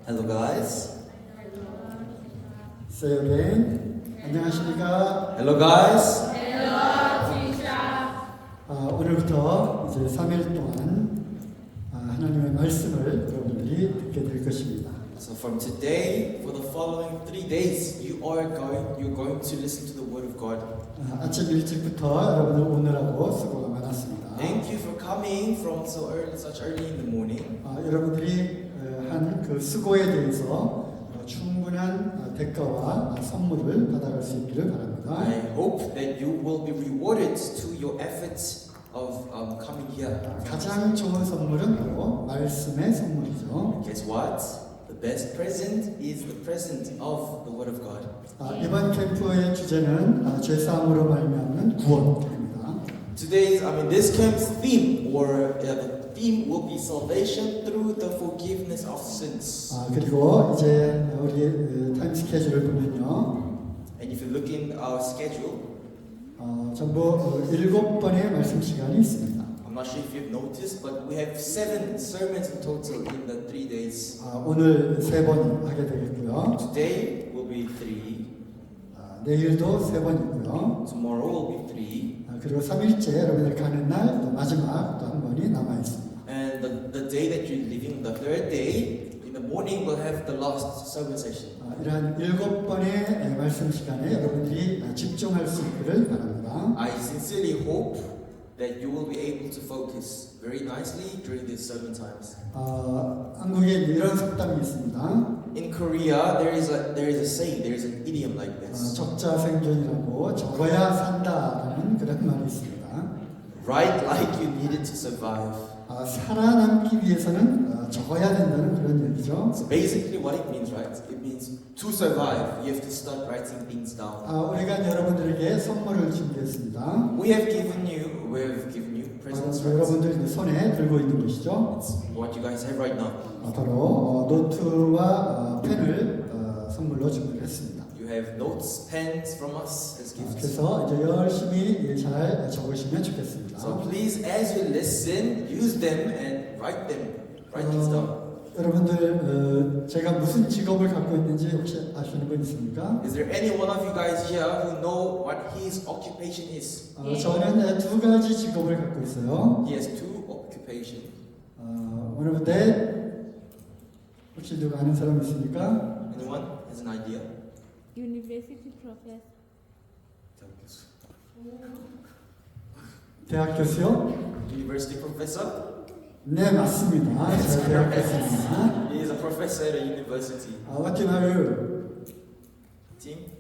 Hello guys. Say again. 안녕하십니까? Hello guys. 오늘부터 이제 3일 동안 하나님의 말씀을 여러분들이 듣게 될 것입니다. So from today, for the following 3 days, you're going to listen to the Word of God. 아침 일찍부터 여러분들 오느라고 수고가 많았습니다. Thank you for coming from such early in the morning. 여러분들이 한 그 수고에 대해서 충분한 대가와 선물을 받아갈 수 있기를 바랍니다. I hope that you will be rewarded to your efforts of coming here. 가장 좋은 선물은 바로 말씀의 선물이죠. Guess what? The best present is the present of the Word of God. 이번 캠프의 주제는 죄사함으로 말미암는 구원입니다. This camp's theme, the theme will be salvation through the forgiveness of sins. 그리고 이제 우리 타임 스케줄을 보면요, And if you look in our schedule, 전부 7번의 말씀 시간이 있습니다. I'm not sure if you've noticed, but we have 7 sermons in total in the 3 days. 오늘 3번 하게 되겠고요. Today will be 3, 내일도 3번이고요. tomorrow will be 3, 그리고 3일째 여러분들 가는 날 또 마지막 또 한 번이 남아 있습니다. and the day that you're leaving, the 3rd day, in the morning we'll have the last sermon session. 이러한 7번의 말씀 시간에 여러분들이 집중할 수 있기를 바랍니다. I sincerely hope that you will be able to focus very nicely during these sermon times. 한국에 이런 속담이 있습니다. In Korea, there is a saying, there is an idiom like this. 적자생존이라고 적어야 산다라는 그런 말이 있습니다. Write like you needed to survive. 살아남기 위해서는 적어야 된다는 그런 얘기죠. So basically, what it means, right? It means to survive, you have to start writing things down. 우리가 여러분들에게 선물을 준비했습니다. We have given you presents. Right? 여러분들이 손에 들고 있는 것이죠. It's what you guys have right now. 바로 노트와 펜을 선물로 준비했습니다. You have notes, pens from us as gifts. 그래서 이제 열심히 잘 적으시면 좋겠습니다. So please, as you listen, use them and write these down. 여러분들 제가 무슨 직업을 갖고 있는지 혹시 아시는 분 있습니까? Is there any one of you guys here who know what his occupation is? 저는 2가지 직업을 갖고 있어요. He has 2 occupations. 여러분들 혹시 누가 아는 사람 있습니까? Anyone has an idea? University professor. 대학 교수요? University professor? 네, 맞습니다. 제가 대학 교수입니다. He is a professor at a university. What team are you? Team?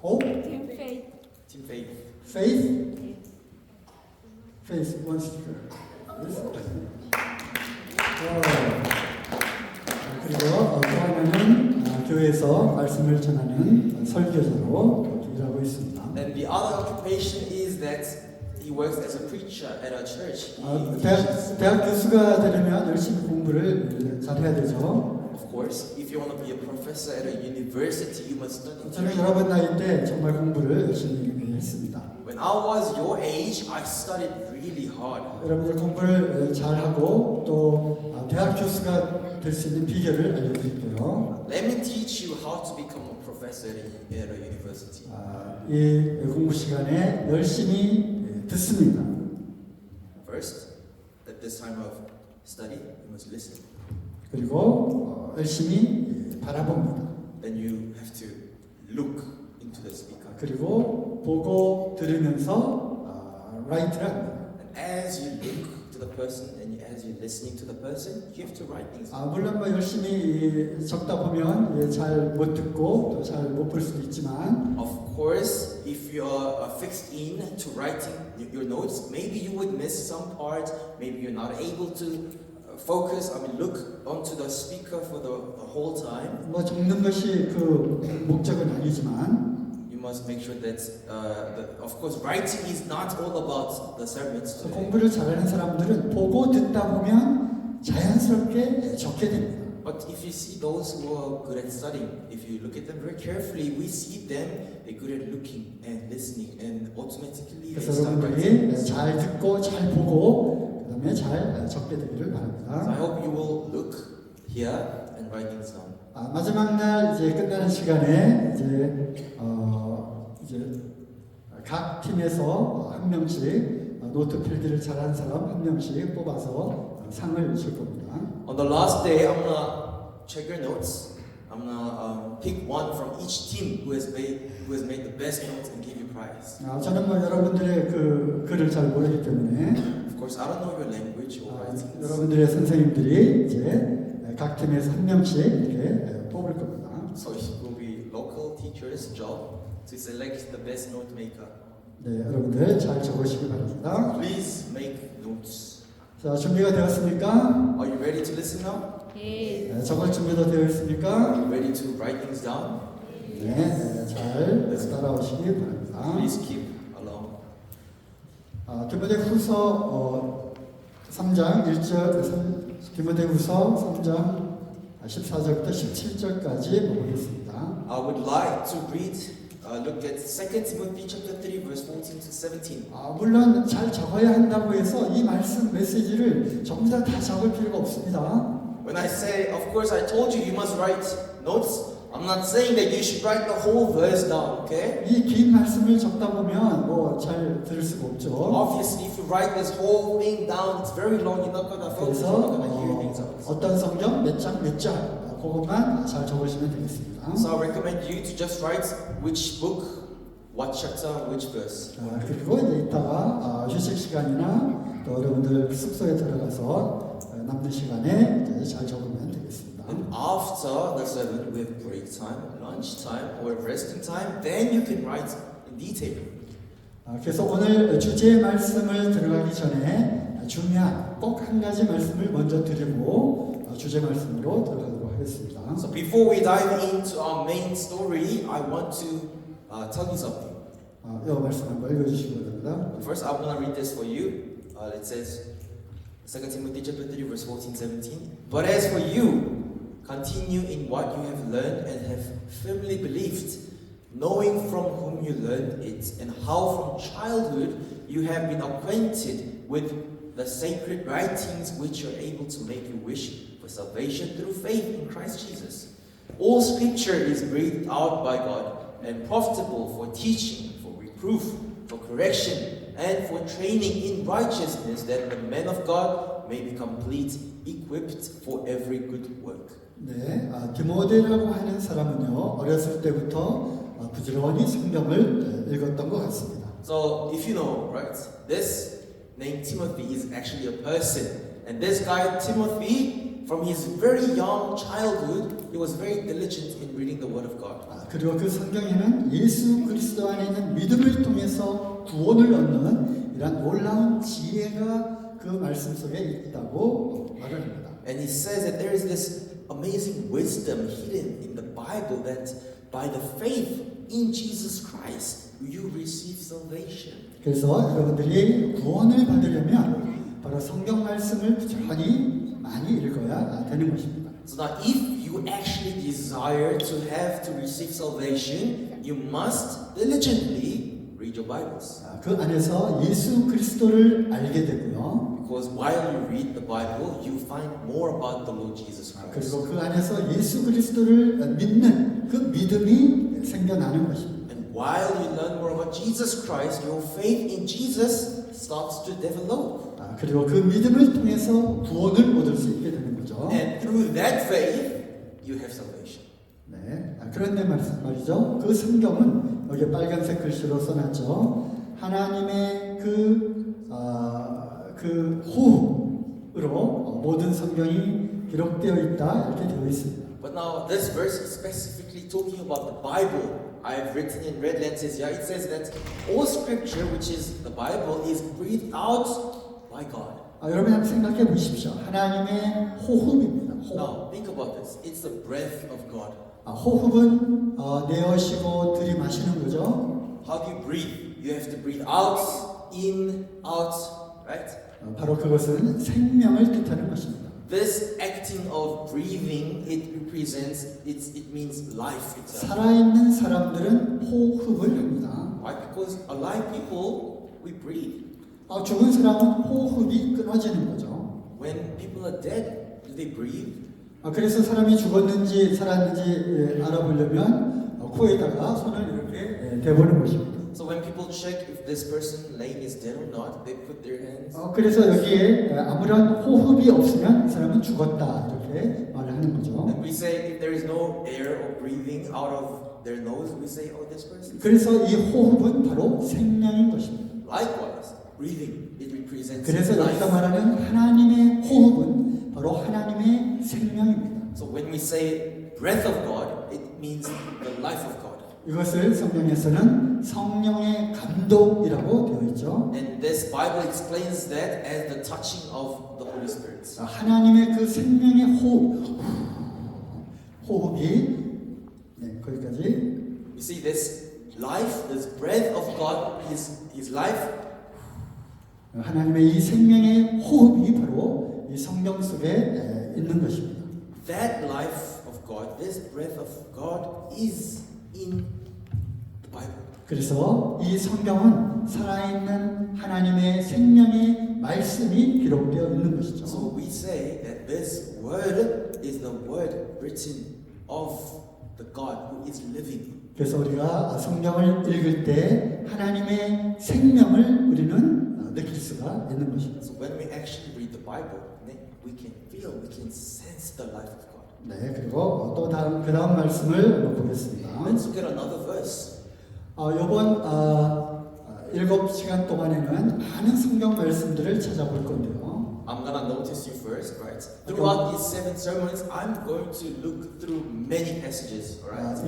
Hope? Team Faith. Team Faith. Faith? Yes. Faith, one sticker. Yes. 그리고 또 하나는 교회에서 말씀을 전하는 설교자로 일하고 있습니다. And the other occupation is that he works as a preacher at a church. He teaches. 대학 교수가 되려면 열심히 공부를 잘 해야 되죠. Of course, if you want to be a professor at a university, you must study. 저는 여러분 나이 때 정말 공부를 열심히 했습니다. When I was your age, I studied really hard. 여러분들 공부를 잘 하고 또 대학 교수가 될 수 있는 비결을 알려드릴게요. Let me teach you how to become a professor at a university. 이 공부 시간에 열심히 듣습니다. First, at this time of study, you must listen. 그리고 열심히 바라봅니다. Then you have to look into the speaker. 그리고 보고 들으면서 라이트를 합니다. And as you look to the person and as you're listening to the person, you have to write things. 물론 뭐 열심히 적다 보면 잘 못 듣고 또 잘 못 볼 수도 있지만 Of course, if you are fixed in to writing your notes, maybe you would miss some parts. Maybe you're not able to focus. Look onto the speaker for the whole time. 뭐 적는 것이 그 목적은 아니지만 You must make sure that, of course, writing is not all about the sermons. Today. 공부를 잘하는 사람들은 보고 듣다 보면 자연스럽게 적게 됩니다. But if you see those who are good at studying, if you look at them very carefully, we see them, they're good at looking and listening, and automatically they 그래서 start 여러분들이 writing. 잘 듣고 잘 보고 그다음에 잘 적게 되기를 바랍니다. So I hope you will look here and writings down. 마지막 날 이제 끝나는 시간에 이제 각 팀에서 한 명씩 노트 필기를 잘한 사람 한 명씩 뽑아서 상을 줄 겁니다. On the last day, I'm gonna check your notes. I'm gonna pick one from each team who has made the best notes and give you prize. 저는 뭐 여러분들의 그 글을 잘 모르기 때문에 Of course, I don't know your language or writings. 여러분들의 선생님들이 이제 각 팀에서 한 명씩 이렇게 뽑을 겁니다. So it will be local teachers' job to select the best note maker. 네, 여러분들 잘 적으시기 바랍니다. Please make notes. 자, 준비가 되었습니까? Are you ready to listen now? Yes. 네, 적을 준비도 되어 있습니까? Are you ready to write things down? 네, 잘 따라오시기 바랍니다. Please keep along. 디모데후서 3장 1절, 디모데후서 3장 14절부터 17절까지 보겠습니다. I would like to look at 2 Timothy chapter 3 verse 14 to 17. 물론 잘 적어야 한다고 해서 이 말씀 메시지를 전부 다 적을 필요가 없습니다. When I say, of course, I told you must write notes. I'm not saying that you should write the whole verse down, okay? 이 긴 말씀을 적다 보면 뭐 잘 들을 수가 없죠. Obviously, if you write this whole thing down, it's very long. You're not gonna focus. You're not gonna hear things out. 어떤 성경 몇 장 몇 절 그것만 잘 적으시면 되겠습니다. So I recommend you to just write which book, what chapter, which verse. 그리고 이제 이따가 휴식 시간이나 또 여러분들 숙소에 들어가서 남는 시간에 이제 잘 적으면 되겠습니다. And after the sermon, we have break time, lunch time, or resting time. Then you can write in detail. 그래서 오늘 주제 말씀을 들어가기 전에 중요한 꼭 한 가지 말씀을 먼저 드리고 주제 말씀으로 들어가도록 하겠습니다. So before we dive into our main story, I want to tell you something. 이 말씀 한번 읽어주시기 바랍니다. First, I'm going to read this for you. It says, 2 Timothy chapter 3, verse 14, 17. But as for you, continue in what you have learned and have firmly believed, knowing from whom you learned it, and how from childhood you have been acquainted with the sacred writings which are able to make you wish for salvation through faith in Christ Jesus. All scripture is breathed out by God and profitable for teaching, for reproof, for correction, and for training in righteousness, that the man of God may be complete, equipped for every good work. 네, 디모데라고 하는 사람은요 어렸을 때부터 부지런히 성경을 읽었던 것 같습니다. So if you know, right, this name Timothy is actually a person, and this guy Timothy, from his very young childhood, he was very diligent in reading the Word of God. 그리고 그 성경에는 예수 그리스도 안에 있는 믿음을 통해서 구원을 얻는 이런 놀라운 지혜가 그 말씀 속에 있다고 말을 합니다. And he says that there is this amazing wisdom hidden in the Bible, that by the faith in Jesus Christ you receive salvation. 그래서 여러분들이 구원을 받으려면 바로 성경 말씀을 부지런히 많이 읽어야 되는 것입니다. So now if you actually desire to receive salvation, you must diligently read your Bibles. 그 안에서 예수 그리스도를 알게 되고요. Because while you read the Bible, you find more about the Lord Jesus Christ. 그리고 그 안에서 예수 그리스도를 믿는 그 믿음이 생겨나는 것입니다. And while you learn more about Jesus Christ, your faith in Jesus starts to develop. 그리고 그 믿음을 통해서 구원을 얻을 수 있게 되는 거죠. And through that faith, you have salvation. 네, 그런데 말이죠. 그 성경은 여기 빨간색 글씨로 써놨죠. 하나님의 그 호흡으로 모든 성경이 기록되어 있다 이렇게 되어 있습니다. But now this verse is specifically talking about the Bible. I have written in red letters here. It says that all Scripture, which is the Bible, is breathed out by God. 여러분 한번 생각해 보십시오. 하나님의 호흡입니다. 호흡. Now think about this. It's the breath of God. 호흡은 내어쉬고 들이마시는 거죠. How do you breathe? You have to breathe out, in, out, right? 바로 그것은 생명을 뜻하는 것입니다. This acting of breathing, it means life itself. 살아있는 사람들은 호흡을 합니다. Why? Because alive people, we breathe. 죽은 사람은 호흡이 끊어지는 거죠. When people are dead, do they breathe? 그래서 사람이 죽었는지 살았는지 알아보려면 코에다가 손을 이렇게 대보는 것입니다. So when people check if this person laying is dead or not, they put their hands. 그래서 여기에 아무런 호흡이 없으면 이 사람은 죽었다 이렇게 말을 하는 거죠. And we say if there is no air or breathing out of their nose, we say, oh, this person. 그래서 이 호흡은 바로 생명인 것입니다. Likewise, breathing, it represents 그래서 life. 여기서 말하는 하나님의 호흡은 바로 하나님의 생명입니다. So when we say breath of God, it means the life of God. 이것을 성경에서는 성령의 감독이라고 되어 있죠. And this Bible explains that as the touching of the Holy Spirit. 하나님의 그 생명의 호흡이 거기까지. You see, this life, this breath of God, His life. 하나님의 이 생명의 호흡이 바로 이 성경 속에 있는 것입니다. That life of God, this breath of God, is in the Bible. 그래서 이 성경은 살아있는 하나님의 생명의 말씀이 기록되어 있는 것이죠. So we say that this word is the word written of the God who is living. 그래서 우리가 성경을 읽을 때 하나님의 생명을 우리는 느낄 수가 있는 것입니다. So when we actually read the Bible, then we can feel, we can sense the life of God. 네, 그리고 또 그 다음 말씀을 한번 보겠습니다. Let's look at another verse. 이번 7시간 동안에는 많은 성경 말씀들을 찾아볼 건데요. I'm gonna notice you first, right? Throughout these 7 sermons, I'm going to look through many passages, alright?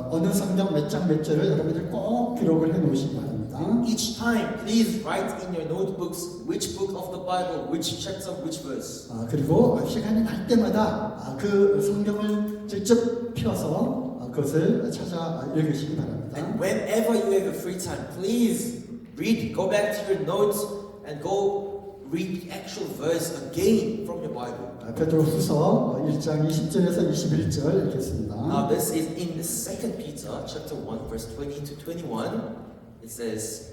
어느 성경 몇 장 몇 절을 여러분들 꼭 기록을 해 놓으시기 바랍니다. Each time, please write in your notebooks which book of the Bible, which chapter, which verse. 그리고 시간이 날 때마다 그 성경을 직접 펴서 그것을 찾아 읽으시기 바랍니다. And whenever you have a free time, please read, go back to your notes and go read the actual verse again from your Bible. 베드로후서 1장 20절에서 21절 읽겠습니다. Now this is in 2 Peter chapter 1 verse 20 to 21. It says,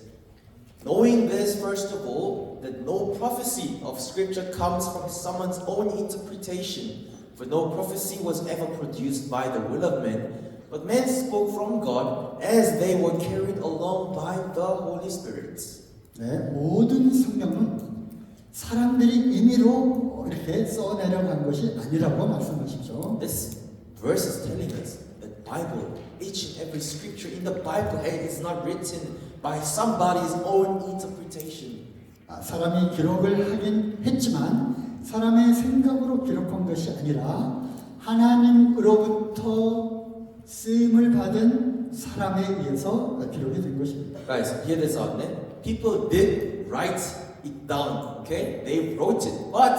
knowing this first of all, that no prophecy of scripture comes from someone's own interpretation, for no prophecy was ever produced by the will of men, but men spoke from God as they were carried along by the Holy Spirit. 네, 모든 성경은 사람들이 임의로 이렇게 써내려간 것이 아니라고 말씀하시죠. This verse is telling us that Bible, each and every scripture in the Bible is not written by somebody's own interpretation. 사람이 기록을 하긴 했지만 사람의 생각으로 기록한 것이 아니라 하나님으로부터 쓰임을 받은 사람에 의해서 기록이 된 것입니다. Guys, hear this out, né? People did write it down, okay? They wrote it, but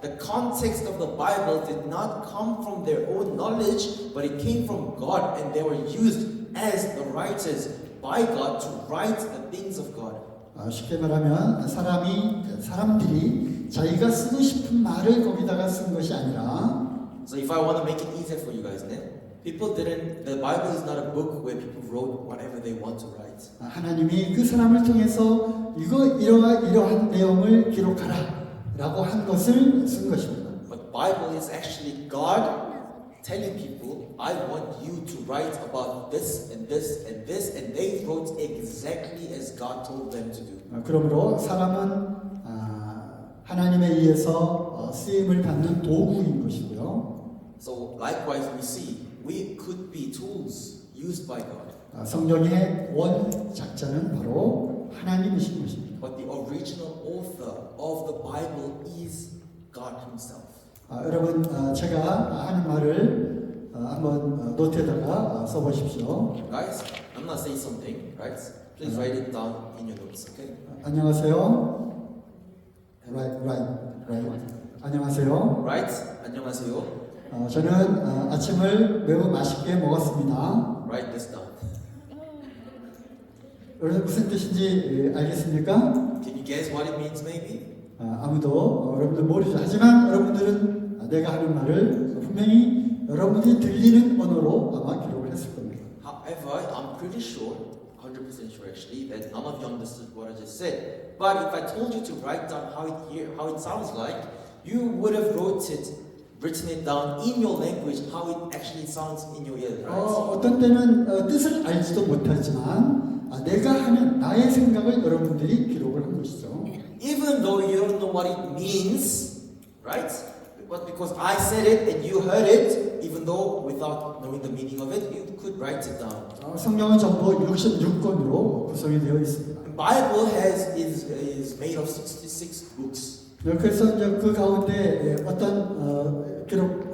the context of the Bible did not come from their own knowledge, but it came from God, and they were used as the writers by God to write the things of God. 쉽게 말하면 사람들이 자기가 쓰고 싶은 말을 거기다가 쓴 것이 아니라 So if I want to make it easier for you guys, né? The Bible is not a book where people wrote whatever they want to write. 하나님이 그 사람을 통해서 이러한 내용을 기록하라 라고 한 것을 쓴 것입니다. But Bible is actually God telling people, I want you to write about this and this and this, and they wrote exactly as God told them to do. 그러므로 사람은 하나님에 의해서 쓰임을 받는 도구인 것이고요. So likewise we see, we could be tools used by God. 성경의 원작자는 바로 하나님이신 것입니다. But the original author of the Bible is God Himself. 여러분 제가 하는 말을 한번 노트에다가 써보십시오. Guys, I'm not saying something, right? Please write it down in your notes, okay? 안녕하세요. Right. 안녕하세요. Right? 안녕하세요. 저는 아침을 매우 맛있게 먹었습니다. Write this down. 여러분 무슨 뜻인지 알겠습니까? Can you guess what it means, maybe? 아무도 여러분들 모르죠. 하지만 여러분들은 내가 하는 말을 분명히 여러분들이 들리는 언어로 아마 기록을 했을 겁니다. However, I'm pretty sure, 100% sure actually, that none of you understood what I just said. But if I told you to write down how it sounds like, you would have wrote it written it down in your language, how it actually sounds in your ear, right? 어떤 때는 뜻을 알지도 못하지만 내가 하는 나의 생각을 여러분들이 기록을 한 것이죠. Even though you don't know what it means, right? But because I said it and you heard it, even though without knowing the meaning of it, you could write it down. 성경은 전부 66권으로 구성이 되어 있습니다. The Bible is made of 66 books. 그래서 이제 그 가운데 어떤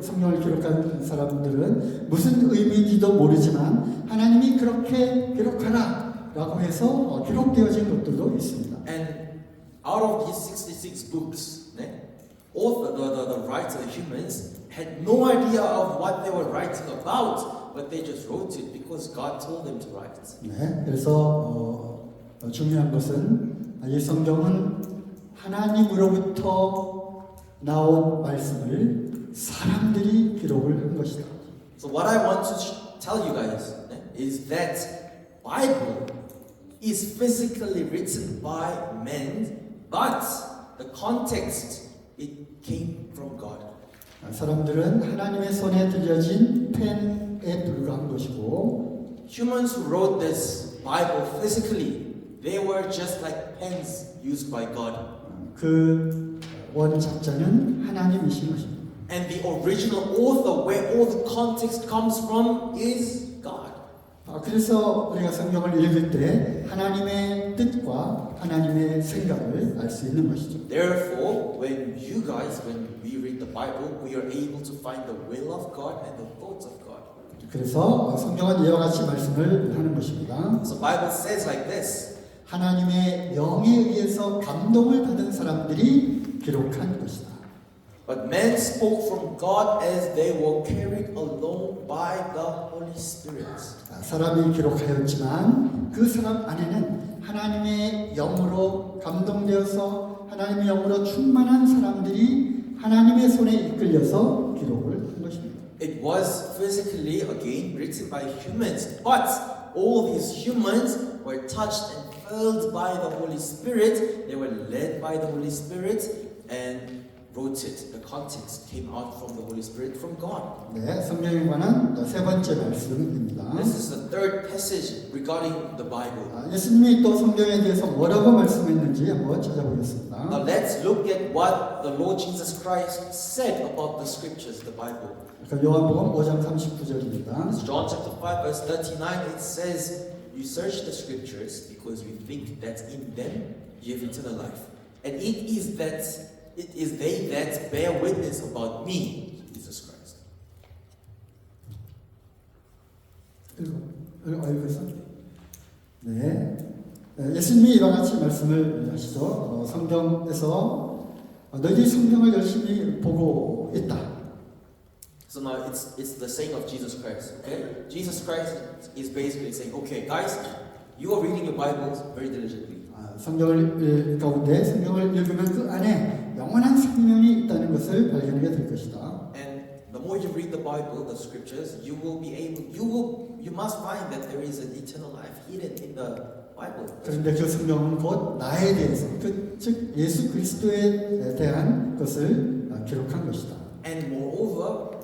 성경을 기록한 사람들은 무슨 의미인지도 모르지만 하나님이 그렇게 기록하라라고 해서 기록되어진 것들도 있습니다. And out of these 66 books, all the writer humans had no idea of what they were writing about, but they just wrote it because God told them to write. 네, 그래서 중요한 것은 이 성경은 하나님으로부터 나온 말씀을 사람들이 기록을 한 것이다. So what I want to tell you guys is that Bible is physically written by men, but the context it came from God. 사람들은 하나님의 손에 들려진 펜에 불과한 것이고 Humans who wrote this Bible physically, they were just like pens used by God. 그 원작자는 하나님이신 것입니다. And the original author, where all the context comes from, is God. 그래서 우리가 성경을 읽을 때 하나님의 뜻과 하나님의 생각을 알 수 있는 것이죠. Therefore, when we read the Bible, we are able to find the will of God and the thoughts of God. 그래서 성경은 이와 같이 말씀을 하는 것입니다. So Bible says like this. 하나님의 영에 의해서 감동을 받은 사람들이 기록한 것이다. But men spoke from God as they were carried along by the Holy Spirit. 사람이 기록하였지만 그 사람 안에는 하나님의 영으로 감동되어서 하나님의 영으로 충만한 사람들이 하나님의 손에 이끌려서 기록을 한 것입니다. It was physically again written by humans, but all these humans were touched and filled by the Holy Spirit. They were led by the Holy Spirit and wrote it. The context came out from the Holy Spirit from God. 네, 성경에 관한 세 번째 말씀입니다. This is the third passage regarding the Bible. 예수님이 또 성경에 대해서 뭐라고 말씀했는지 한번 찾아보겠습니다. Now let's look at what the Lord Jesus Christ said about the scriptures, the Bible. 요한복음 5장 39절입니다. It's John chapter 5 verse 39. It says, "You search the scriptures because you think that in them you have eternal life, and it is they that bear witness about me, Jesus Christ." 읽었어? 네. 예수님이 이와 같이 말씀을 하시죠. 성경에서 너희들이 성경을 열심히 보고 있다. So now it's the saying of Jesus Christ. Okay, Jesus Christ is basically saying, "Okay, guys, you are reading your Bibles very diligently." 성경을 가운데 성경을 읽으면 그 안에 영원한 생명이 있다는 것을 발견하게 될 것이다. And the more you read the Bible, the scriptures, you must find that there is an eternal life hidden in the Bible. 그런데 그 성경은 곧 나에 대해서, 즉 예수 그리스도에 대한 것을 기록한 것이다. And moreover,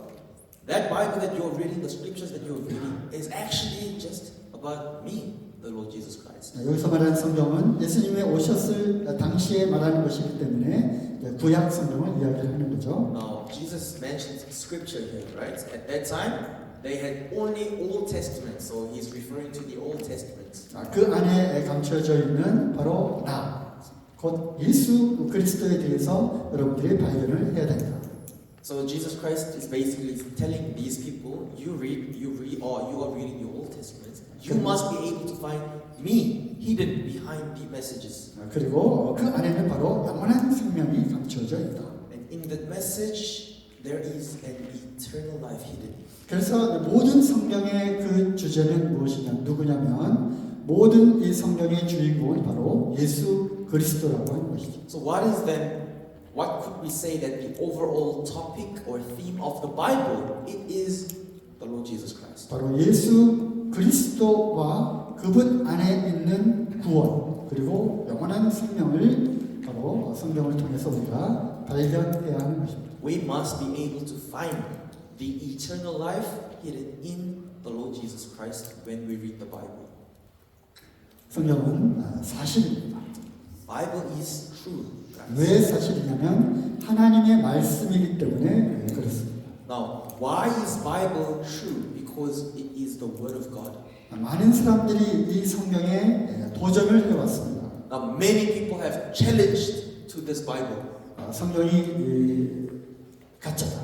that Bible that you're reading, the scriptures that you're reading, is actually just about me, the Lord Jesus Christ. 여기서 말하는 성경은 예수님이 오셨을 당시에 말하는 것이기 때문에 구약 성경을 이야기하는 거죠. Now, Jesus mentioned scripture here, right? At that time, they had only Old Testament, so he's referring to the Old Testament. 그 안에 감춰져 있는 바로 곧 예수 그리스도에 대해서 여러분들이 발견을 해야 된다. So Jesus Christ is basically telling these people, you are reading your Old Testament. You must be able to find me hidden behind the messages. 그리고 그 안에는 바로 영원한 생명이 감춰져 있다. And in that message, there is an eternal life hidden. 그래서 모든 성경의 그 주제는 누구냐면 모든 이 성경의 주인공은 바로 예수 그리스도라고 하는 것이죠. So what could we say that the overall topic or theme of the Bible, it is the Lord Jesus Christ. 바로 예수 그리스도와 그분 안에 있는 구원 그리고 영원한 생명을 바로 성경을 통해서 우리가 발견해야 하는 것입니다. We must be able to find the eternal life hidden in the Lord Jesus Christ when we read the Bible. 성경은 사실입니다. Bible is true. guys. 왜 사실이냐면 하나님의 말씀이기 때문에 그렇습니다. Now, why is Bible true? Because it is the Word of God. 많은 사람들이 이 성경에 도전을 해왔습니다. Now, many people have challenged to this Bible. 성경이 가짜다.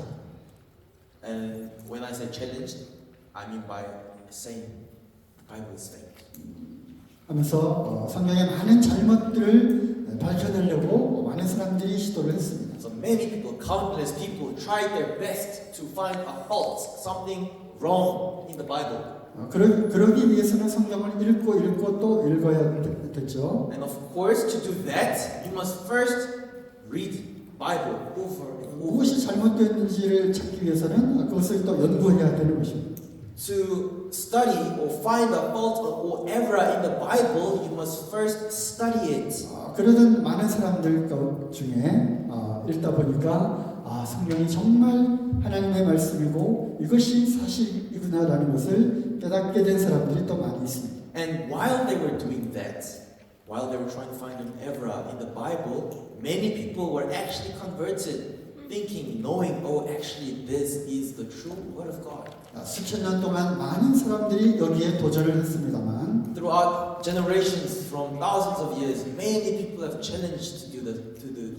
And when I say challenged, I mean by saying the Bible is fake. 하면서 성경의 많은 잘못들을 밝혀내려고 많은 사람들이 시도를 했습니다. So many people, countless people, tried their best to find a fault, something wrong in the Bible. 그러기 위해서는 성경을 읽고 또 읽어야 됐죠. And of course, to do that, you must first read Bible over and over. 무엇이 잘못됐는지를 찾기 위해서는 그것을 또 연구해야 되는 것입니다. To study or find a fault or error in the Bible, you must first study it. 그러던 많은 사람들 중에 읽다 보니까 성경이 정말 하나님의 말씀이고 이것이 사실이구나라는 것을 깨닫게 된 사람들이 또 많이 있습니다. And while they were doing that, while they were trying to find an error in the Bible, many people were actually converted, thinking, knowing, oh, actually, this is the true Word of God. 수천 년 동안 많은 사람들이 여기에 도전을 했습니다만 Throughout generations, from thousands of years, many people have challenged to do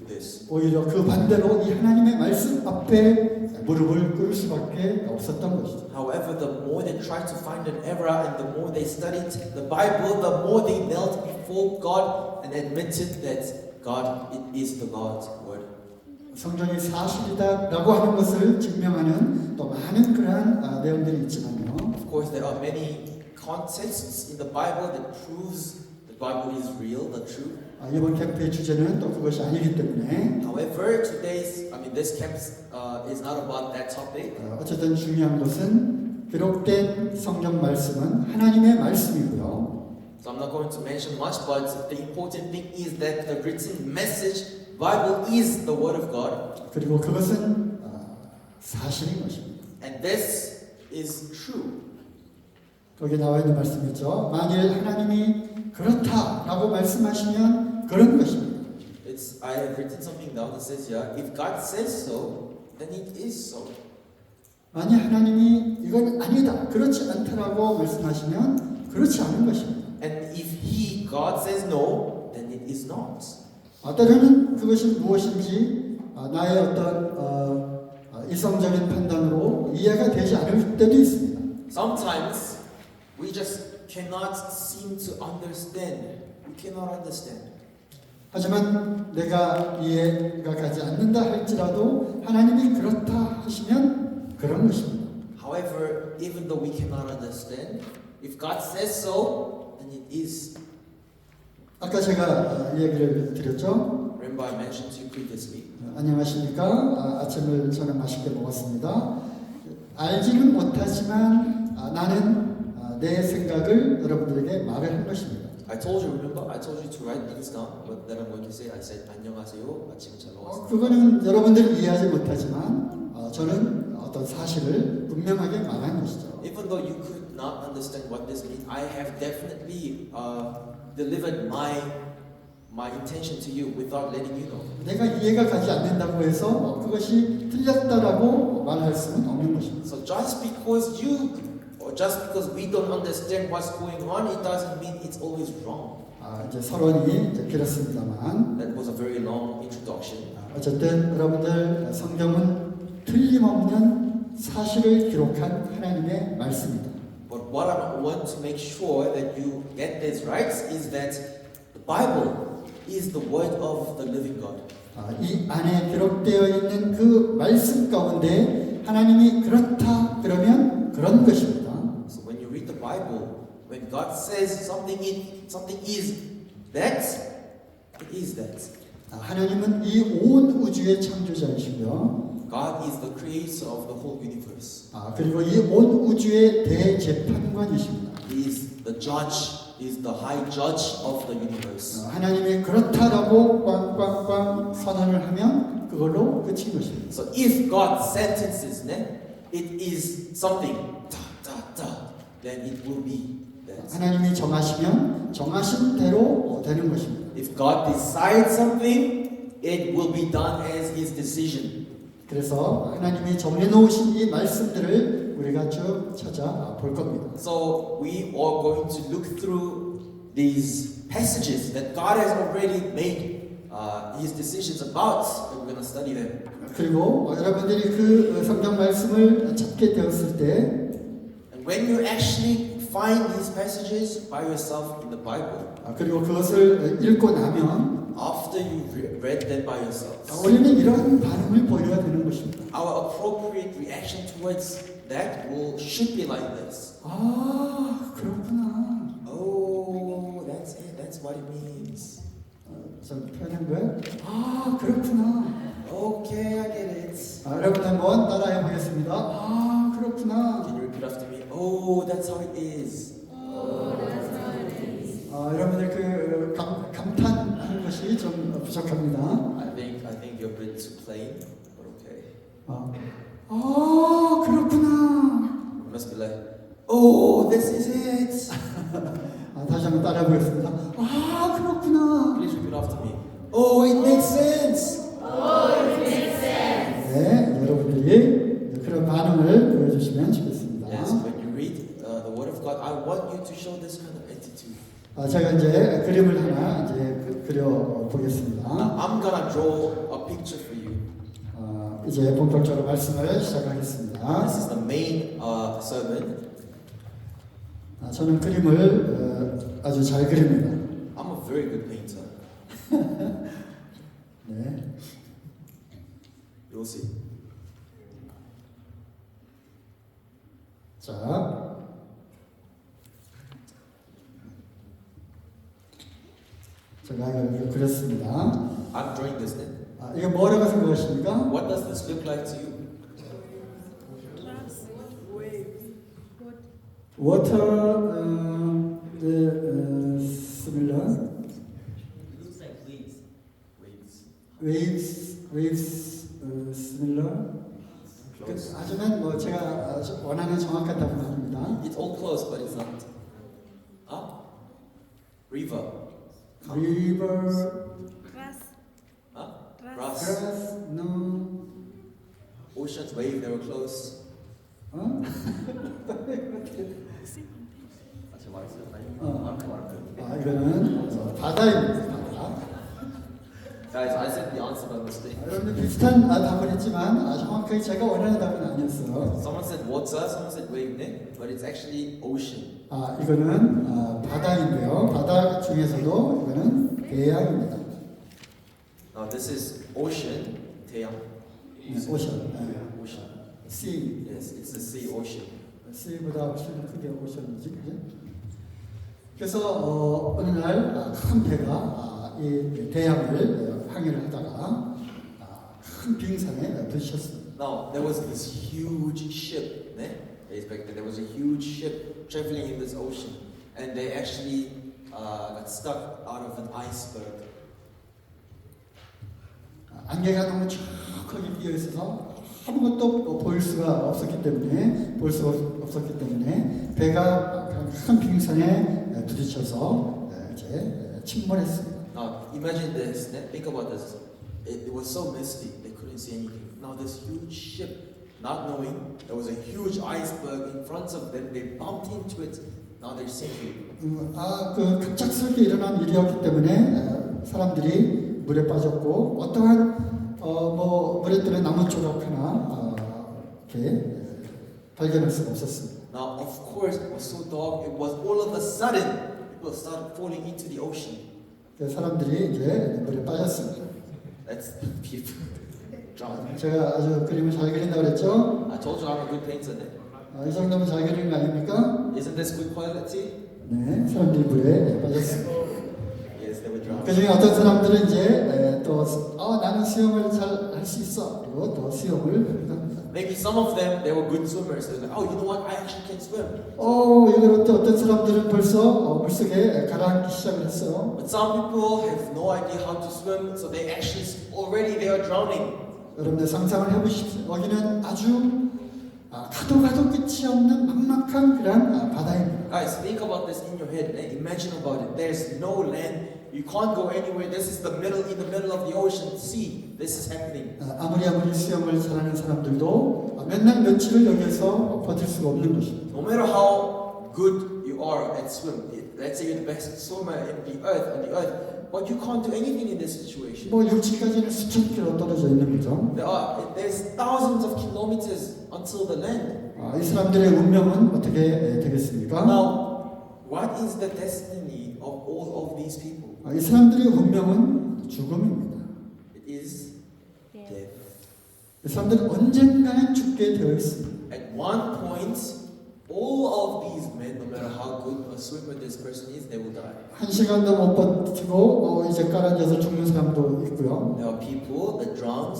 this. 오히려 그 반대로 이 하나님의 말씀 앞에 무릎을 꿇을 수밖에 없었던 것이죠. However, the more they tried to find an error and the more they studied the Bible, the more they knelt before God and admitted that God, it is the God's Word. 성경이 사실이다라고 하는 것을 증명하는 또 많은 그러한 내용들이 있지만요. Of course, there are many contexts in the Bible that proves the Bible is real, the truth. 이번 캠프의 주제는 또 그것이 아니기 때문에 However, this camp is not about that topic. 어쨌든 중요한 것은 기록된 성경 말씀은 하나님의 말씀이고요. So I'm not going to mention much, but the important thing is that the written message, Bible is the Word of God. 그리고 그것은 사실인 것입니다. And this is true. 거기에 나와 있는 말씀이죠. 만일 하나님이 그렇다라고 말씀하시면 그런 것입니다. I have written something down that says here, if God says so, then it is so. 만약 하나님이 이건 아니다, 그렇지 않다라고 말씀하시면 그렇지 않은 것입니다. And if God says no, then it is not. 때로는 그것이 무엇인지 나의 어떤 이성적인 판단으로 이해가 되지 않을 때도 있습니다. Sometimes we just cannot seem to understand. We cannot understand. 하지만 내가 이해가 가지 않는다 할지라도 하나님이 그렇다 하시면 그런 것입니다. However, even though we cannot understand, if God says so, then it is. 아까 제가 얘기를 드렸죠. Remember I mentioned to you previously. 안녕하십니까. 아침을 저는 맛있게 먹었습니다. 알지는 못하지만 나는 내 생각을 여러분들에게 말을 한 것입니다. I told you to write things down, but then I'm going to say, I said, 안녕하세요, 아침을 잘 먹었습니다. 그거는 여러분들이 이해하지 못하지만 저는 어떤 사실을 분명하게 말한 것이죠. Even though you could not understand what this means, I have definitely delivered my intention to you without letting you know. 내가 이해가 가지 않는다고 해서 그것이 틀렸다라고 말할 수는 없는 것입니다. So just because we don't understand what's going on, it doesn't mean it's always wrong. 이제 서론이 이제 길었습니다만 That was a very long introduction. 어쨌든 여러분들 성경은 틀림없는 사실을 기록한 하나님의 말씀입니다. But what I want to make sure that you get this right is that the Bible is the word of the living God. 이 안에 기록되어 있는 그 말씀 가운데 하나님이 그렇다 그러면 그런 것입니다. So when you read the Bible, when God says something is that, it is that. 하나님은 이 온 우주의 창조자이시고요. God is the creator of the whole universe. 그리고 이 온 우주의 대재판관이십니다. He is the judge, he is the high judge of the universe. 하나님이 그렇다라고 꽝꽝꽝 선언을 하면 하면 그걸로 끝인 것입니다. So if God sentences, it is something, then it will be that. 하나님이 정하시면 정하신 대로 되는 것입니다. If God decides something, it will be done as His decision. 그래서 하나님이 정해놓으신 이 말씀들을 우리가 쭉 찾아볼 겁니다. So we are going to look through these passages that God has already made His decisions about, and we're going to study them. 그리고 여러분들이 그 성경 말씀을 찾게 되었을 때 And when you actually find these passages by yourself in the Bible, 그리고 그것을 읽고 나면 after you've read them by yourself, 우리는 이런 반응을 보여야 되는 것입니다. our appropriate reaction towards that should be like this. 아, 그렇구나. Oh, that's it. That's what it means. 좀 표현한 거예요? 아, 그렇구나. Okay, I get it. 여러분 한번 따라해 보겠습니다. 아, 그렇구나. Can you repeat after me? Oh, that's how it is. 여러분들 그 감탄하는 것이 좀 부족합니다. I think you're a bit too plain, but okay. 그렇구나. You must be like, oh, this is it. 다시 한번 따라해 보겠습니다. 아, 그렇구나. Please repeat after me. Oh, it makes sense. 네, 여러분들이 그런 반응을 보여주시면 좋겠습니다. Yes, when you read the Word of God, I want you to show this kind of attitude. 제가 이제 그림을 하나 이제 그려 보겠습니다. Now, I'm gonna draw a picture for you. 이제 본격적으로 말씀을 시작하겠습니다. This is the main sermon. 저는 그림을 아주 잘 그립니다. I'm a very good painter. 네. You'll see. 자, 제가 이걸 그렸습니다. I'm drawing this then. 이거 뭐라고 생각하십니까? What does this look like to you? Water, similar. It looks like waves. Waves. similar. Close. 하지만 뭐 제가 원하는 정확한 답은 아닙니다. It's all close, but it's not. Huh? River. River, Grass. Huh? Grass. Grass. grass, no. Ocean's wave, they were close. 어? 같이 말했어요. 어. 말했어요. 이거는 바다입니다. 바다. Guys, I said the answer by mistake. 여러분들 비슷한 답을 했지만 정확하게 제가 원하는 답은 아니었어요. Someone said water, someone said wave, but it's actually ocean. 이거는 바다인데요. 바다 중에서도 이거는 대양입니다. Now this is ocean, 태양. 오션, Ocean. sea, Yes, it's the sea, ocean. sea보다 훨씬 크게 오션이지, 그죠? 그래서 어느 날 큰 배가 이 대양을 항해를 하다가 큰 빙산에 부딪혔습니다. Now there was this huge ship, back then there was a huge ship traveling in this ocean, and they actually got stuck out of an iceberg. 안개가 너무 쭉 거기 끼어 있어서 아무것도 볼 수가 없었기 때문에 배가 큰 빙산에 부딪혀서 이제 침몰했습니다. Now imagine this, think about this. It was so misty, they couldn't see anything. Now this huge ship, not knowing there was a huge iceberg in front of them, they bumped into it. Now they're sinking. 그 갑작스럽게 일어난 일이었기 때문에 사람들이 물에 빠졌고 어떠한 물에 뜨는 나무 조각 하나 이렇게 발견할 수가 없었습니다. Now of course it was so dark, it was all of a sudden people started falling into the ocean. 사람들이 이제 물에 빠졌습니다. That's people drowned. 제가 아주 그림을 잘 그린다고 그랬죠? I told you I'm a good painter. 이 정도면 잘 그리는 거 아닙니까? Isn't this good quality? 네, 사람들이 물에 빠졌습니다. Yes. they were drowning. 그 중에 어떤 사람들은 이제 나는 수영을 잘 할 수 있어. 그리고 또 수영을 합니다. Maybe some of them, they were good swimmers. They're like, oh, you know what? I actually can swim. 이걸 어떤 사람들은 벌써 물속에 가라앉기 시작을 했어요. But some people have no idea how to swim, so they actually already they are drowning. 여러분들 상상을 해보십시오. 여기는 아주 가도 끝이 없는 막막한 그런 바다입니다. Guys, think about this in your head. Imagine about it. There's no land. You can't go anywhere. This is in the middle of the ocean. See, this is happening. 아무리 수영을 잘하는 사람들도 맨날 며칠을 여기서 버틸 수가 없는 것입니다. No matter how good you are at swim, let's say you're the best swimmer on the earth, but you can't do anything in this situation. 육지까지는 수천 킬로 떨어져 있는 거죠. There's thousands of kilometers until the land. 이 사람들의 운명은 어떻게 되겠습니까? Now, what is the destiny of all of these people? 이 사람들의 운명은 죽음입니다. It is Death. death. 이 사람들은 언젠가는 죽게 되어 있습니다. At one point, all of these men, no matter how good a swimmer this person is, they will die. 한 시간도 못 버티고 이제 깔아져서 죽는 사람도 있고요. There are people that drown,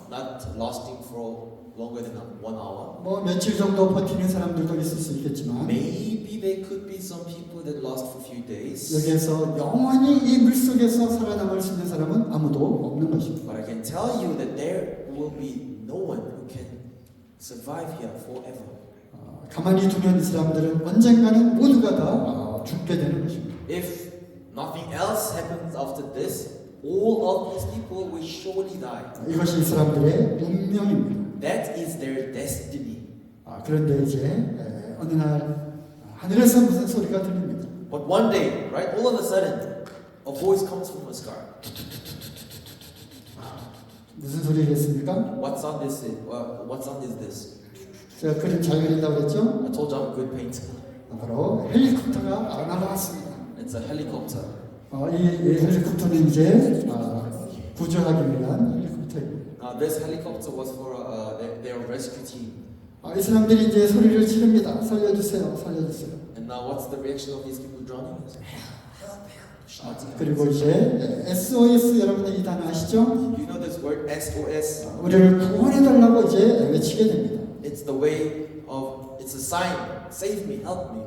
not lasting for longer than 1 hour. 며칠 정도 버티는 사람들도 있을 수 있겠지만 Maybe there could be some people that last for a few days. 여기에서 영원히 이 물속에서 살아남을 수 있는 사람은 아무도 없는 것입니다. But I can tell you that there will be no one who can survive here forever. 가만히 두면 이 사람들은 언젠가는 모두가 다 죽게 되는 것입니다. If nothing else happens after this, all of these people will surely die. 이것이 이 사람들의 운명입니다. That is their destiny. 그런데 이제 어느 날 하늘에서 무슨 소리가 들립니다. But one day, right, all of a sudden, a voice comes from the sky. 무슨 소리겠습니까? What sound is it? What sound is this? 제가 그림 잘 그린다고 그랬죠? I told you I'm a good painter. 바로 헬리콥터가 날아왔습니다. It's a helicopter. 이 헬리콥터는 이제 구조하기 위한 헬리콥터입니다. This helicopter was for their rescue team. 이 사람들이 이제 소리를 지릅니다. 살려주세요, 살려주세요. And now, what's the reaction of these people drowning? Help, shouting. 그리고 이제 SOS 여러분들 이 단어 아시죠? You know this word SOS? 우리를 구원해달라고 이제 외치게 됩니다. It's the way of, it's a sign. Save me, help me.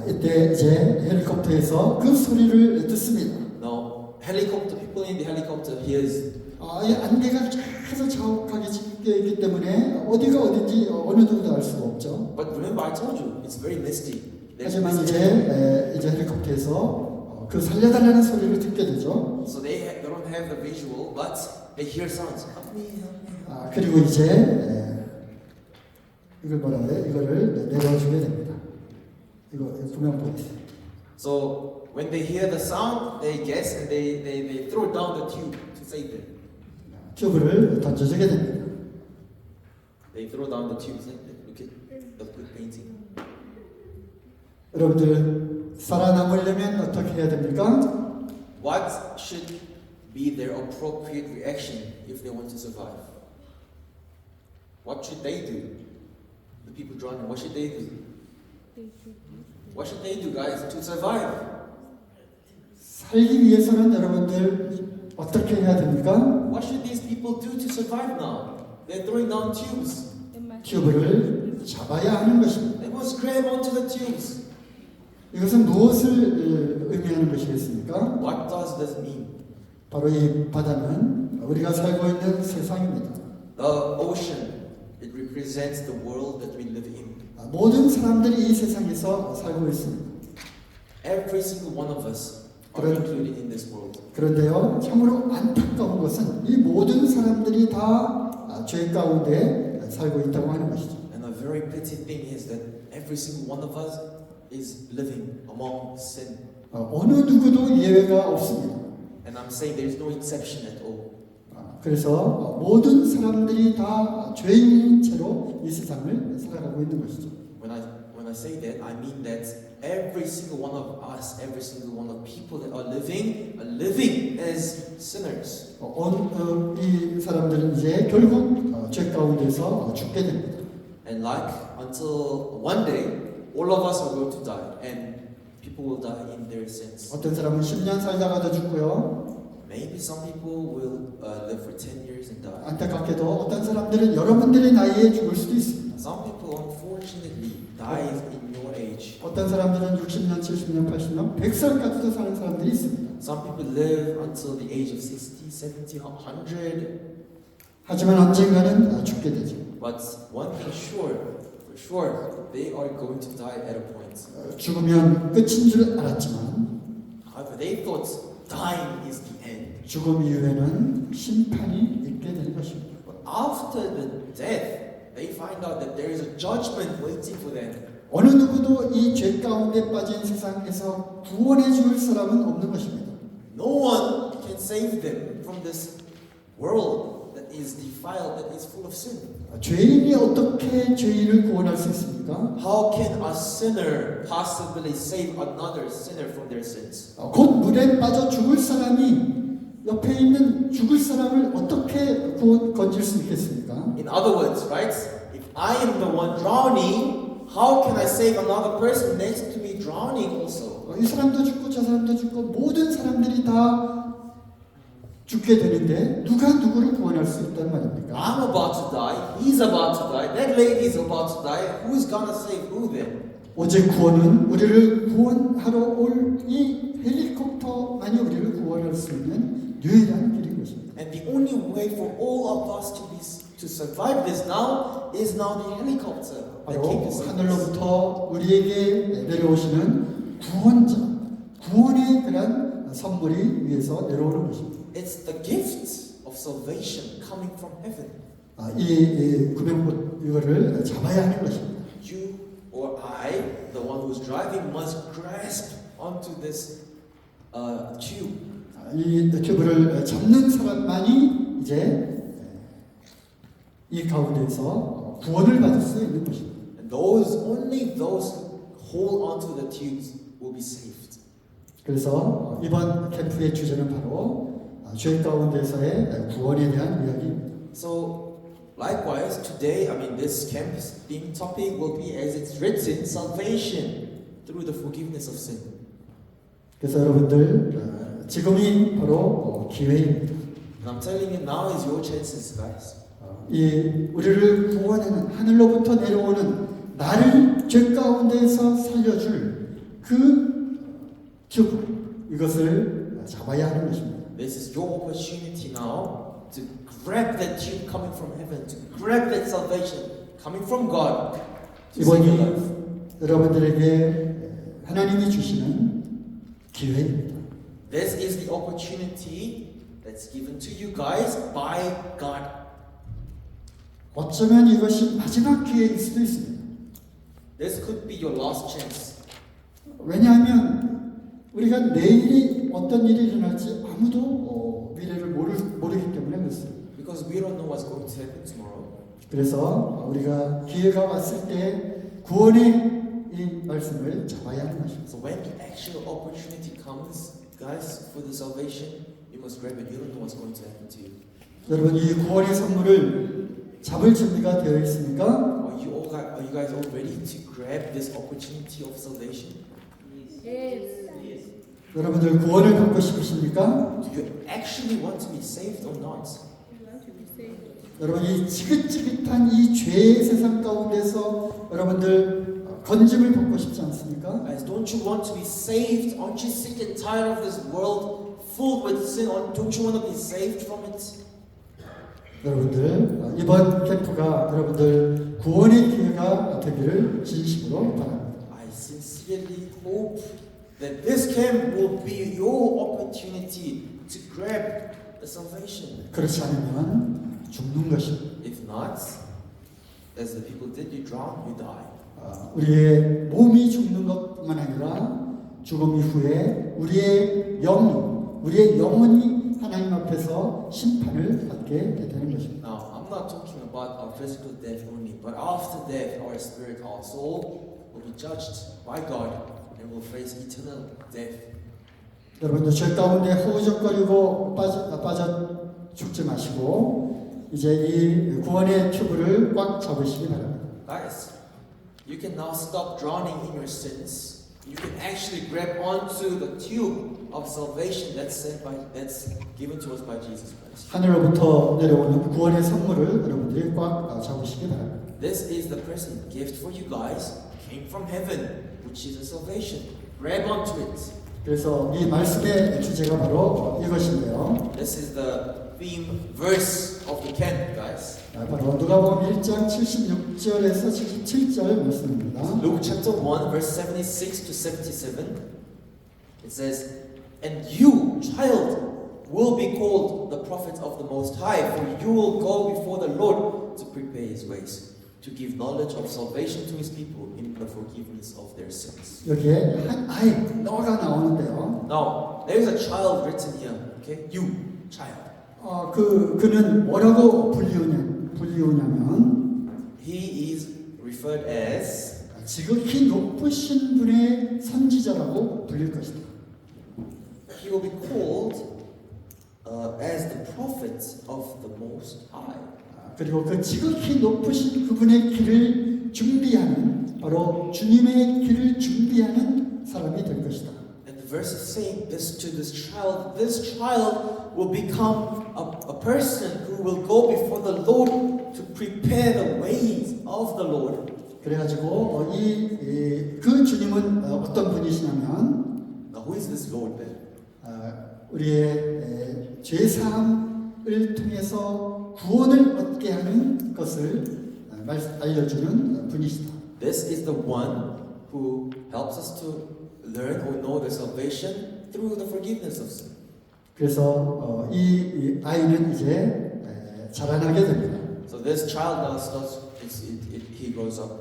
이때 이제 헬리콥터에서 그 소리를 듣습니다. Now, people in the helicopter hears. 이 안개가 계속 자욱하게 짙게 있기 때문에 어디가 어딘지 어느 누구도 알 수가 없죠. But remember, I told you, it's very misty. There's 하지만 misty. 이제 헬리콥터에서 그 살려달라는 소리를 듣게 되죠. So they don't have the visual, but they hear sounds. Help me, help me. 그리고 이제 이걸 뭐라 그래? 이거를 내려주게 됩니다. 이거 보면 보이세요. So when they hear the sound, they guess and they throw down the tube to save them. 튜브를 던져주게 됩니다. They throw down the tubes. Look at the good painting. 여러분들 살아남으려면 어떻게 해야 됩니까? What should be their appropriate reaction if they want to survive? What should they do? The people drowning, what should they do? What should they do, guys, to survive? 살기 위해서는 여러분들 어떻게 해야 됩니까? What should these people do to survive now? They're throwing down tubes. They must 튜브를 잡아야 하는 것입니다. They must grab onto the tubes. 이것은 무엇을 의미하는 것이겠습니까? What does this mean? 바로 이 바다는 우리가 살고 있는 세상입니다. The ocean, it represents the world that we live in. 모든 사람들이 이 세상에서 살고 있습니다. Every single one of us are included in this world. 그런데요, 참으로 안타까운 것은 이 모든 사람들이 다 죄 가운데 살고 있다고 하는 것이죠. And the very pity thing is that every single one of us is living among sin. 어느 누구도 예외가 없습니다. And I'm saying there is no exception at all. 그래서 모든 사람들이 다 죄인인 채로 이 세상을 살아가고 있는 것이죠. When I say that, I mean that every single one of us, every single one of people that are living as sinners. 이 사람들은 이제 결국 죄 가운데서 죽게 됩니다. And like until one day, all of us are going to die. And people will die in their sins. 어떤 사람은 10년 살다가도 죽고요. Maybe some people will live for 10 years and die. 안타깝게도 어떤 사람들은 여러분들의 나이에 죽을 수도 있습니다. Some people unfortunately die in your age. 어떤 사람들은 60년, 70년, 80년, 100살까지도 사는 사람들이 있습니다. Some people live until the age of 60, 70, 100. 하지만 언젠가는 죽게 되죠. But one thing sure, for sure, they are going to die at a point. 죽으면 끝인 줄 알았지만 However, they thought dying is the end. 죽음 이후에는 심판이 있게 되는 것입니다. But after the death, they find out that there is a judgment waiting for them. 어느 누구도 이 죄 가운데 빠진 세상에서 구원해 줄 사람은 없는 것입니다. No one can save them from this world that is defiled, that is full of sin. 죄인이 어떻게 죄인을 구원할 수 있습니까? How can a sinner possibly save another sinner from their sins? 곧 물에 빠져 죽을 사람이 옆에 있는 죽을 사람을 어떻게 건질 수 있겠습니까? In other words, right? If I am the one drowning, how can I save another person next to me drowning also? 이 사람도 죽고 저 사람도 죽고 모든 사람들이 다 죽게 되는데 누가 누구를 구원할 수 있단 말입니까? I'm about to die, he's about to die, that lady is about to die, who's gonna save who then? 오직 구원은 우리를 구원하러 올 이 헬리콥터만이 우리를 구원할 수 있는 유일한 길인 것입니다. And the only way for all of us to survive this now is now the helicopter that came 바로 to save us. 하늘로부터 우리에게 내려오시는 구원자, 구원의 그런 선물이 위에서 내려오는 것입니다. It's the gift of salvation coming from heaven. 이 구명봇 이거를 잡아야 하는 것입니다. You or I, the one who's driving, must grasp onto this tube. 이 튜브를 잡는 사람만이 이제 이 가운데서 구원을 받을 수 있는 것입니다. And only those who hold onto the tubes will be saved. 그래서 이번 캠프의 주제는 바로 죄 가운데서의 구원에 대한 이야기입니다. So, likewise, today, this camp's theme topic will be as it's written, salvation through the forgiveness of sin. 그래서 여러분들 지금이 바로 기회입니다. And I'm telling you, now is your chances, guys. 이 우리를 구원하는 하늘로부터 내려오는 나를 죄 가운데서 살려줄 그 튜브 이것을 잡아야 하는 것입니다. This is your opportunity now to grab that tube coming from heaven, to grab that salvation coming from God. To save your life. 이번이 여러분들에게 하나님이 주시는 기회입니다. This is the opportunity that's given to you guys by God. 어쩌면 이것이 마지막 기회일 수도 있습니다. This could be your last chance. 왜냐하면 우리가 내일이 어떤 일이 일어날지 아무도 미래를 모르기 때문에 그렇습니다. Because we don't know what's going to happen tomorrow. 그래서 우리가 기회가 왔을 때 구원의 이 말씀을 잡아야 하는 것입니다. So when the actual opportunity comes, guys, for the salvation, you must grab it. You don't know what's going to happen to you. 여러분 이 구원의 선물을 잡을 준비가 되어 있습니까? Are you guys all ready to grab this opportunity of salvation? Yes. 여러분들 구원을 받고 싶으십니까? Do you actually want to be saved or not? We want to be saved. 여러분 이 지긋지긋한 이 죄의 세상 가운데서 여러분들 건짐을 받고 싶지 않습니까? Guys, don't you want to be saved? Aren't you sick and tired of this world filled with sin? Don't you want to be saved from it? 여러분들 이번 캠프가 여러분들 구원의 기회가 되기를 진심으로 바랍니다. I sincerely hope that this camp will be your opportunity to grab the salvation. 그렇지 않으면 죽는 것입니다. If not, as the people did, you drown, you die. 우리의 몸이 죽는 것만 아니라 죽음 이후에 우리의 영혼이 하나님 앞에서 심판을 받게 되는 것입니다. Now, I'm not talking about our physical death only, but after death, our spirit, our soul will be judged by God and will face eternal death. 여러분들 죄 가운데 허우적거리고 빠져 죽지 마시고 이제 이 구원의 튜브를 꽉 잡으시기 바랍니다. Guys, you can now stop drowning in your sins You can actually grab onto the tube of salvation that's given to us by Jesus Christ. 하늘로부터 내려오는 구원의 선물을 여러분들이 꽉 잡으시기 바랍니다. This is the present gift for you guys. Came from heaven, which is a salvation. Grab onto it. 그래서 이 말씀의 주제가 바로 이것인데요. This is the theme verse of the camp, guys. 바로 누가복음 1장 76절에서 77절 말씀입니다. Luke chapter 1, verse 76 to 77. It says, "And you, child, will be called the prophet of the Most High, for you will go before the Lord to prepare His ways, to give knowledge of salvation to His people in the forgiveness of their sins." 여기에 한 아이, 너가 나오는데요. Now, there is a child written here. Okay, you, child. 그는 뭐라고 불리우냐면 He is referred as 지극히 높으신 분의 선지자라고 불릴 것이다. he will be called as the prophet of the Most High. 그리고 그 지극히 높으신 그분의 길을 준비하는 바로 주님의 길을 준비하는 사람이 될 것이다. And the verse is saying this to this child. This child will become a person who will go before the Lord to prepare the ways of the Lord. 그래가지고 그 주님은 어떤 분이시냐면 Now, who is this Lord then? 우리의 죄 사함을 통해서 구원을 얻게 하는 것을 알려주는 분이시다. This is the one who helps us to learn or know the salvation through the forgiveness of sin. 그래서 이 아이는 이제 자라나게 됩니다. So this child now starts. He grows up.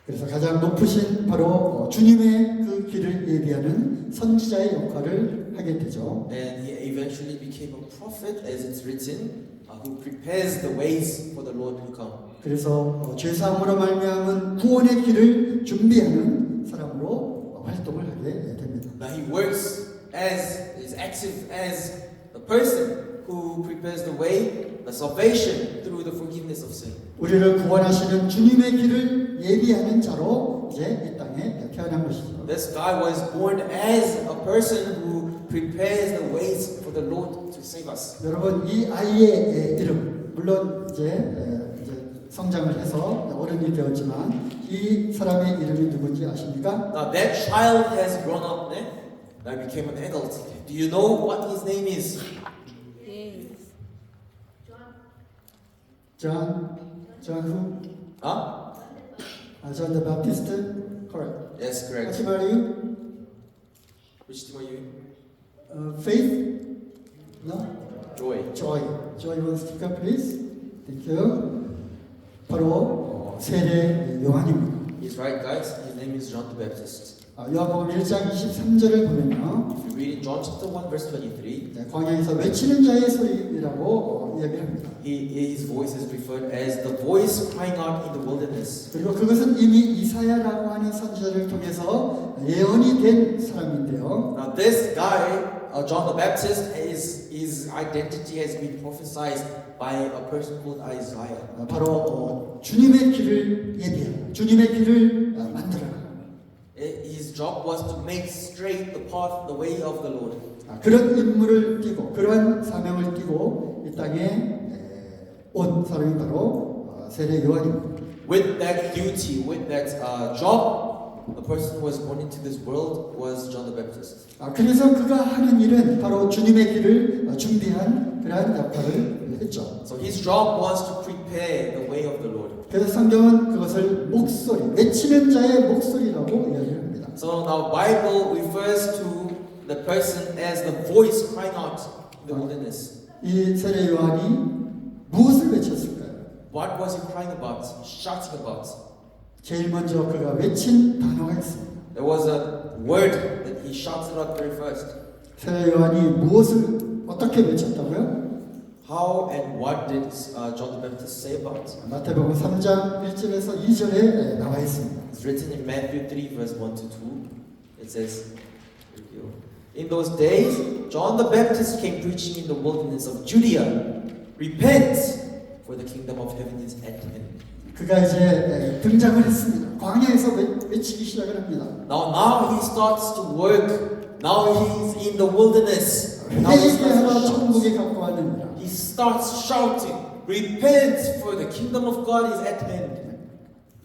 그래서 가장 높으신 바로 주님의 그 길을 예비하는 선지자의 역할을 하게 되죠. And he eventually became a prophet, as it's written, who prepares the ways for the Lord to come. 그래서 죄사함으로 말미암은 구원의 길을 준비하는 사람으로 활동을 하게 됩니다. Now he works is active as the person who prepares the way, the salvation through the forgiveness of sin. 우리를 구원하시는 주님의 길을 예비하는 자로 이제 이 땅에 태어난 것이죠. This guy was born as a person who prepares the ways for the Lord to save us. 여러분 이 아이의 이름 물론 이제 성장을 해서 어른이 되었지만 이 사람의 이름이 누군지 아십니까? Now that child has grown up, now became an adult. Do you know what his name is? Yes. John who? Huh? John the Baptist? Correct. Yes, What correct. team are you? Which team are you in? Faith? No? Joy. Joy. Joy, you want to speak up, please? Thank you. 바로 세례 요한입니다. He's right, guys. His name is John the Baptist. 요한복음 1장 23절을 보면요. If you read in John chapter 1, verse 23, 광야에서 외치는 자의 소리라고 이야기합니다. his voice is referred as the voice crying out in the wilderness. 그리고 그것은 이미 이사야라고 하는 선지자를 통해서 예언이 된 사람인데요. Now this guy, John the Baptist, his identity has been prophesied by a person called Isaiah. 바로 주님의 길을 예비하고 주님의 길을 만들어라. His job was to make straight the path, the way of the Lord. 그런 임무를 띠고 그러한 사명을 띠고 이 땅에 온 사람이 바로 세례 요한입니다. With that duty, with that job, the person who was born into this world was John the Baptist. 그래서 그가 하는 일은 바로 주님의 길을 준비한 그러한 역할을 했죠. So his job was to prepare the way of the Lord. 그래서 성경은 그것을 목소리, 외치는 자의 목소리라고 이야기를 합니다. So now Bible refers to the person as the voice crying out in the wilderness. 이 세례 요한이 무엇을 외쳤을까요? What was he crying about, shouting about? 제일 먼저 그가 외친 단어가 있습니다. There was a word that he shouted out very first. 세례 요한이 무엇을 어떻게 외쳤다고요? How and what did John the Baptist say about? 마태복음 3장 1절에서 2절에 나와 있습니다. It's written in Matthew 3 verse 1 to 2. It says, in those days, John the Baptist came preaching in the wilderness of Judea. Repent, for the kingdom of heaven is at hand. 그가 이제 등장을 했습니다. 광야에서 외치기 시작을 합니다. Now he starts to work. Now he's in the wilderness. Now he 회개하라 starts, 천국에 가까워하느니라. he starts shouting, repent for the kingdom of God is at hand.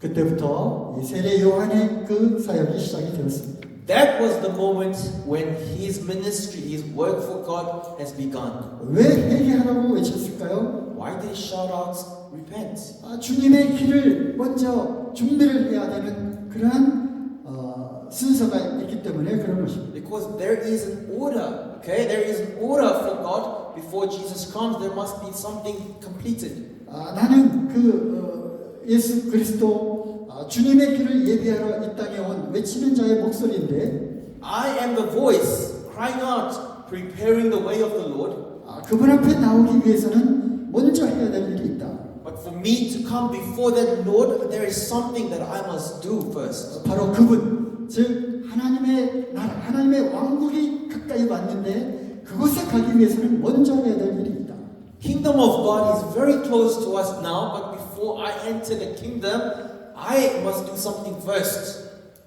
그때부터 이 세례 요한의 그 사역이 시작이 되었습니다. That was the moment when his ministry, his work for God has begun. 왜 회개하라고 외쳤을까요? Why did he shout out, repent? 주님의 길을 먼저 준비를 해야 되는 그러한 순서가 있기 때문에 그런 것입니다. Because there is an order, okay? There is an order for God. Before Jesus comes, there must be something completed. 나는 예수 그리스도 주님의 길을 예비하러 이 땅에 온 외치는 자의 목소리인데 I am the voice crying out, preparing the way of the Lord. 그분 앞에 나오기 위해서는 먼저 해야 될 일이 있다. But for me to come before that Lord, there is something that I must do first. 바로 그분, 즉 하나님의 나라, 하나님의 왕국이 가까이 왔는데 그곳에 가기 위해서는 먼저 해야 될 일이 있다. Kingdom of God is very close to us now, but before I enter the kingdom, I must do something first.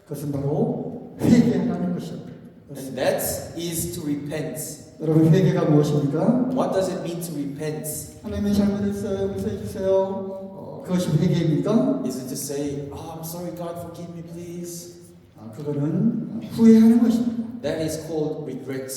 그것은 바로 회개하는 것입니다. And that is to repent. 여러분 회개가 무엇입니까? What does it mean to repent? 하나님의 잘못했어요. 용서해 주세요. 그것이 회개입니까? Is it to say, oh, I'm sorry, God, forgive me, please? 그거는 후회하는 것입니다. That is called regret.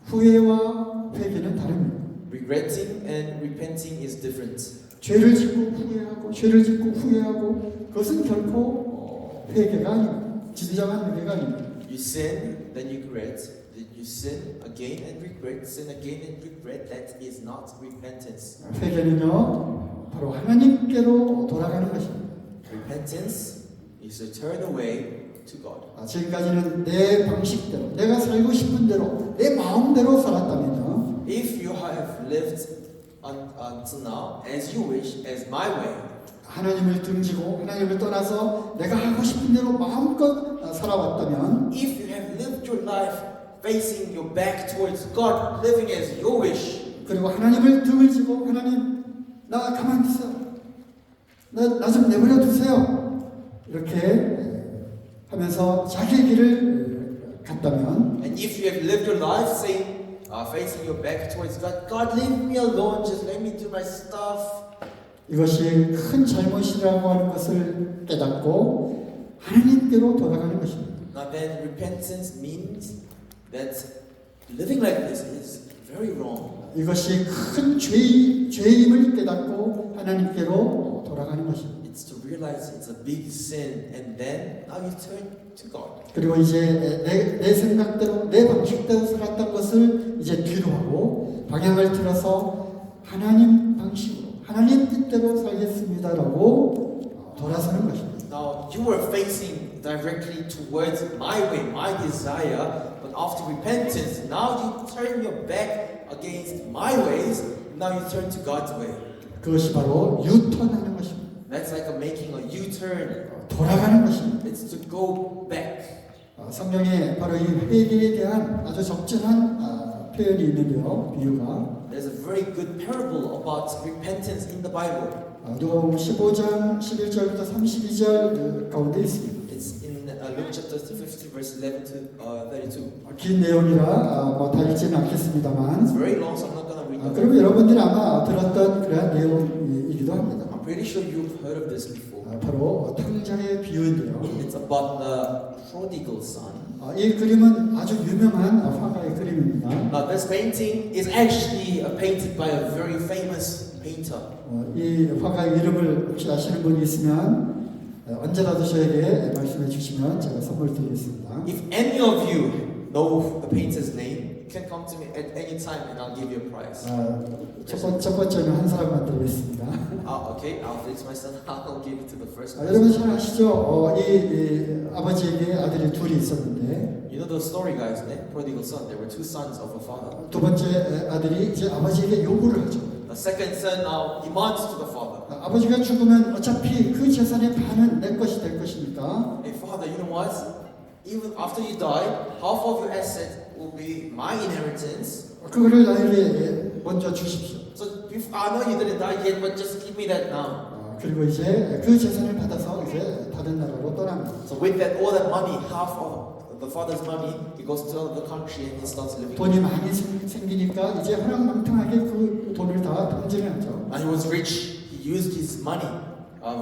후회와 회개는 다릅니다. Regretting and repenting is different. 죄를 짓고 후회하고 죄를 짓고 후회하고 그것은 결코 회개가 아닙니다. 진정한 회개가 아닙니다. You sin, then you regret. You sin again and regret. Sin again and regret. That is not repentance. 회개는요 바로 하나님께로 돌아가는 것입니다. Repentance is to turn away to God. 지금까지는 내 방식대로 내가 살고 싶은 대로 내 마음대로 살았다면요 If you have lived until now as you wish, as my way, 하나님을 등지고 하나님을 떠나서 내가 하고 싶은 대로 마음껏 살아왔다면 if you have lived your life facing your back towards God, living as your wish, 그리고 하나님을 등을 지고 하나님 나 가만히 있어 나 좀 내버려 두세요 이렇게 하면서 자기의 길을 갔다면 and if you have lived your life saying, facing your back towards God, God, leave me alone, just let me do my stuff. 이것이 큰 잘못이라고 하는 것을 깨닫고 하나님께로 돌아가는 것입니다. Now then, repentance means that living like this is very wrong. 이것이 큰 죄임을 깨닫고 하나님께로 돌아가는 것입니다. It's to realize it's a big sin, and then now you turn to God. 그리고 이제 내 생각대로 내 방식대로 살았던 것을 이제 뒤로 하고 방향을 틀어서 하나님 방식으로 하나님 뜻대로 살겠습니다라고 돌아서는 것입니다. Now you were facing directly towards my way, my desire, but after repentance, now you turn your back against my ways. Now you turn to God's way. 그것이 바로 유턴하는 것입니다. That's like making a U-turn. 돌아가는 것입니다. It's to go back. 성경에 바로 이 회개에 대한 아주 적절한 표현이 있는데요. 비유가 There's a very good parable about repentance in the Bible. 누가복음 15장 11절부터 32절 가운데 있습니다. It's in Luke chapter 50, verse 11 to 32. 긴 내용이라 다 읽지는 It's 않겠습니다만 very long, so I'm not going to read it. 그럼 여러분들이 아마 들었던 그러한 내용이기도 합니다. I'm pretty sure you've heard of this before. 바로 탕자의 비유인데요. It's about the prodigal son. 이 그림은 아주 유명한 화가의 그림입니다. Now, this painting is actually painted by a very famous painter. 이 화가의 이름을 혹시 아시는 분이 있으면 언제라도 저에게 말씀해 주시면 제가 선물 드리겠습니다. If any of you know the painter's name, you can come to me at any time and I'll give you a prize. 첫 번째는 한 사람만 드리겠습니다. Okay, I'll fix myself. I'll give it to the first 여러분 person. 잘 아시죠? 이 아버지에게 아들이 둘이 있었는데 You know the story, guys, the prodigal son. There were two sons of a father. 두 번째 아들이 이제 아버지에게 요구를 하죠. The second son now demands to the father, 아버지가 죽으면 어차피 그 재산의 반은 내 것이 될 것이니까 hey father, you know what? Even after you die, half of your asset will be my inheritance. 그거를 나에게 먼저 주십시오. So I know you didn't die yet, but just give me that now. 그리고 이제 그 재산을 받아서 이제 다른 나라로 떠납니다. So with that all that money, half of the father's money, he goes to another country and he starts living. 돈이 많이 생기니까 이제 허랑방탕하게 그 돈을 다 탕진을 하죠. And he was rich. He used his money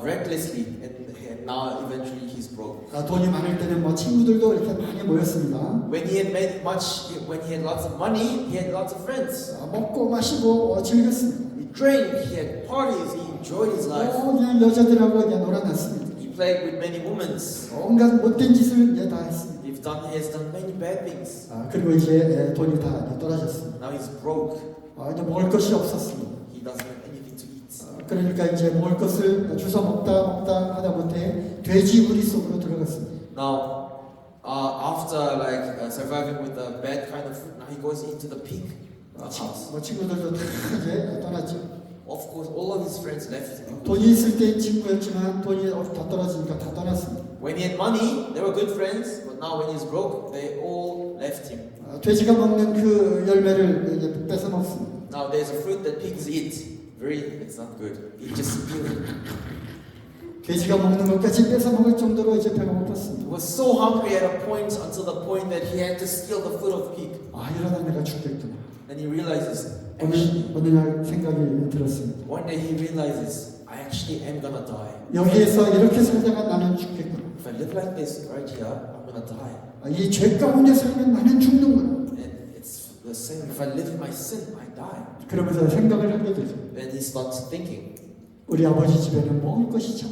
recklessly, and now eventually he's broke. 돈이 많을 때는 뭐 친구들도 이렇게 많이 모였습니다. When he had made much, when he had lots of money, he had lots of friends. 먹고 마시고 즐겼습니다. He drank, he had parties, he enjoyed his life. 그냥 여자들하고 그냥 놀아났습니다. He played with many women. 온갖 못된 짓을 이제 다 했습니다. He has done many bad things. 그리고 이제 돈이 다 이제 떨어졌습니다. Now he's broke. 이제 먹을 것이 없었습니다. He doesn't have anything to eat. 그러니까 이제 먹을 것을 주워 먹다 하다못해 돼지 우리 속으로 들어갔습니다. Now, after surviving with the bad kind of food, now he goes into the pig house. 친구들도 다 이제 떠났죠. Of course, all of his friends left him. 돈이 있을 때 친구였지만 돈이 다 떨어지니까 다 떠났습니다. When he had money, they were good friends, but now when he's broke, they all left him. 돼지가 먹는 그 열매를 이제 뺏어 먹습니다. Now there's a fruit that pigs eat. It's not good. He just steals it. 돼지가 먹는 것까지 뺏어 먹을 정도로 이제 배가 고팠습니다. He was so hungry at a point until the point that he had to steal the food of pig. 이러다 내가 죽겠구나. Then he realizes. 어느 날 생각이 들었습니다. One day he realizes, I actually am gonna die. 여기에서 이렇게 살다가 나는 죽겠구나. If I live like this right here, I'm gonna die. 이 죄 가운데 살면 나는 죽는구나. And it's the same. If I live in my sin, I die. 그러면서 생각을 하게 되죠. Then he starts thinking. 우리 아버지 집에는 먹을 것이 참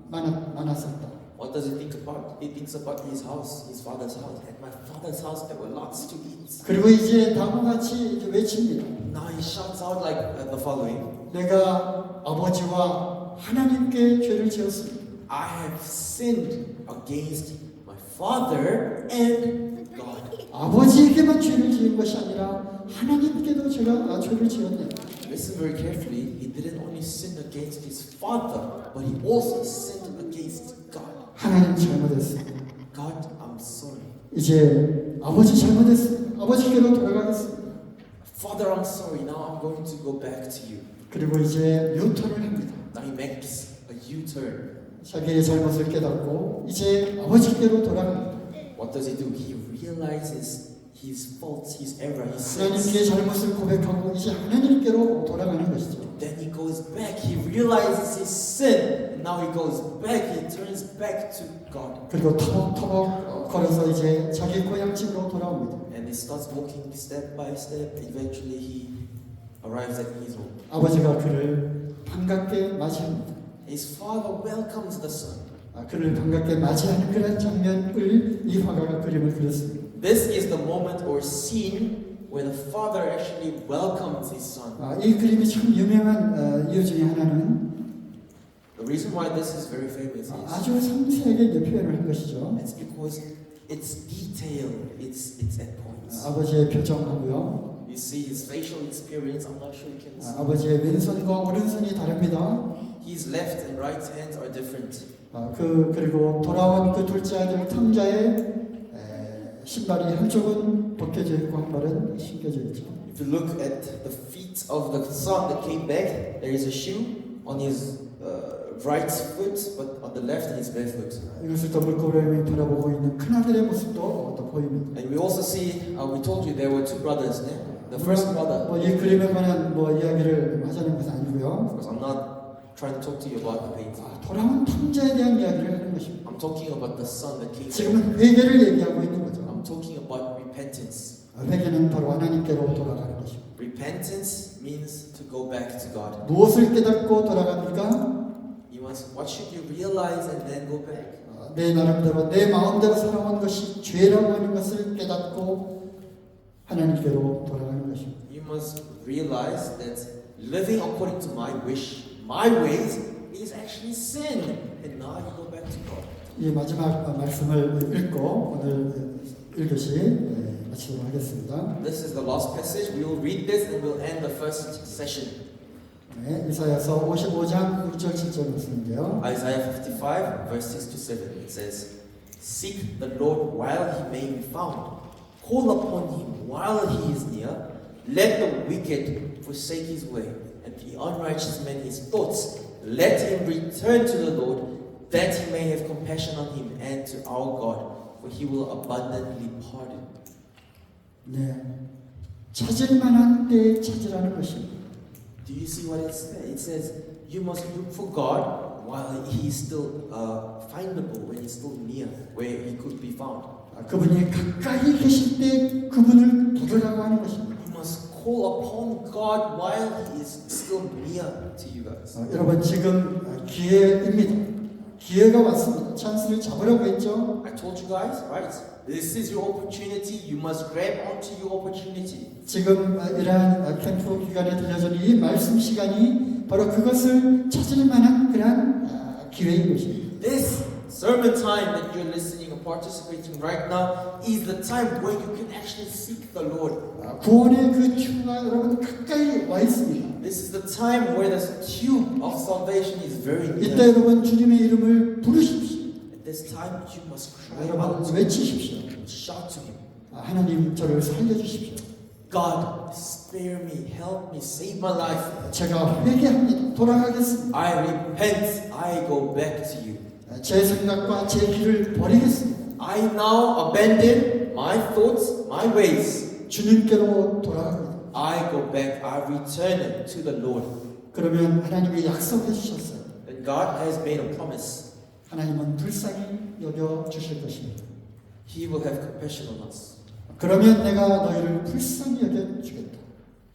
많았었다. What does he think about? He thinks about his house, his father's house. At my father's house, there were lots to eat. 그리고 이제 다음과 같이 이제 외칩니다. Now he shouts out like the following. 내가 아버지와 하나님께 죄를 지었습니다. I have sinned against my father and God. 아버지에게만 죄를 지은 것이 아니라 하나님께도 제가 죄를 지었네. Listen very carefully. He didn't only sin against his father, but he also sinned against God. 하나님 잘못했습니다. God, I'm sorry. 이제 아버지 잘못했습니다. 아버지께로 돌아가겠습니다. Father, I'm sorry. Now I'm going to go back to you. 그리고 이제 유턴을 합니다. Now he makes a U-turn. 자기의 잘못을 깨닫고 이제 아버지께로 돌아갑니다. What does he do? He realizes his faults, his error, his 하나님께 sins. 잘못을 고백하고 이제 하나님께로 돌아가는 것이죠. Then he goes back. He realizes his sin. And now he goes back. He turns back to God. 그리고 터벅터벅 걸어서 이제 자기 고향집으로 돌아옵니다. And he starts walking step by step. Eventually he arrives at his home. 아버지가 그를 반갑게 맞이합니다. His father welcomes the son. 그를 반갑게 맞이하는 그런 장면을 이 화가가 그림을 그렸습니다. This is the moment or scene where the father actually welcomes his son. 이 그림이 참 유명한 이유 중에 하나는 The reason why this is very famous is 아주 상세하게 이제 표현을 한 것이죠. it's because it's detailed. It's at points. 아버지의 표정하고요. You see his facial experience. I'm not sure you can see. 아버지의 왼손과 오른손이 다릅니다. His left and right hands are different. 그리고 돌아온 그 둘째 아들 탕자의 신발이 한쪽은 벗겨져 있고 한 발은 신겨져 있죠. If you look at the feet of the son that came back, there is a shoe on his right foot, but on the left he's barefoot. 이것을 또 물고름이 바라보고 있는 큰 아들의 모습도 또 보입니다. And we also see, we told you there were two brothers. The first brother. 이 그림에 관한 이야기를 하자는 것은 아니고요. Of course, I'm not trying to talk to you about the painting. 돌아온 탕자에 대한 이야기를 하는 것입니다. I'm talking about the son that came back. 지금은 회개를 얘기하고 있는 거죠. I'm talking about repentance. 회개는 바로 하나님께로 돌아가는 것입니다. Repentance means to go back to God. 무엇을 깨닫고 돌아갑니까? What should you realize and then go back? 내 나름대로 내 마음대로 살아온 것이 죄라고 하는 것을 깨닫고 하나님께로 돌아가는 것입니다. You must realize that living according to my wish, my ways, is actually sin. And now you go back to God. 이 마지막 말씀을 읽고 오늘 1교시 마치도록 하겠습니다. This is the last passage. We will read this and we'll end the first session. 네, 이사야서 55장 6절 7절 말씀인데요. Isaiah 55, verse 6 to 7. It says, Seek the Lord while he may be found. Call upon him while he is near. Let the wicked forsake his way, and the unrighteous man his thoughts. Let him return to the Lord, that he may have compassion on him, and to our God, for he will abundantly pardon. 네, 찾을 만한 때에 찾으라는 것입니다. Do you see what it says? It says you must look for God while he is still findable, when he's still near, where he could be found. 그분이 가까이 계실 때 그분을 부르라고 하는 것입니다. You must call upon God while he is still near to you guys. 여러분 지금 기회입니다. 기회가 왔습니다. 찬스를 잡으라고 했죠. I told you guys, right? This is your opportunity. You must grab onto your opportunity. 지금 이러한 캠프 기간에 들려주는 이 말씀 시간이 바로 그것을 찾을 만한 그러한 기회인 것입니다. This sermon time that you're listening and participating right now is the time where you can actually seek the Lord. 구원의 그 튜브가 여러분 가까이 와 있습니다. This is the time where the tube of salvation is very 이때 near. 여러분 주님의 이름을 부르십시오. At this time, you must cry 여러분 out, 외치십시오. shout to Him. 하나님 저를 살려주십시오. God, spare me, help me, save my life. 제가 회개합니다. 돌아가겠습니다. I repent. I go back to you. 제 생각과 제 길을 버리겠습니다. I now abandon my thoughts, my ways. 주님께로 돌아갑니다. I go back. I return to the Lord. 그러면 하나님이 약속해 주셨어요. And God has made a promise. 하나님은 불쌍히 여겨 주실 것입니다. He will have compassion on us. 그러면 내가 너희를 불쌍히 여겨 주겠다.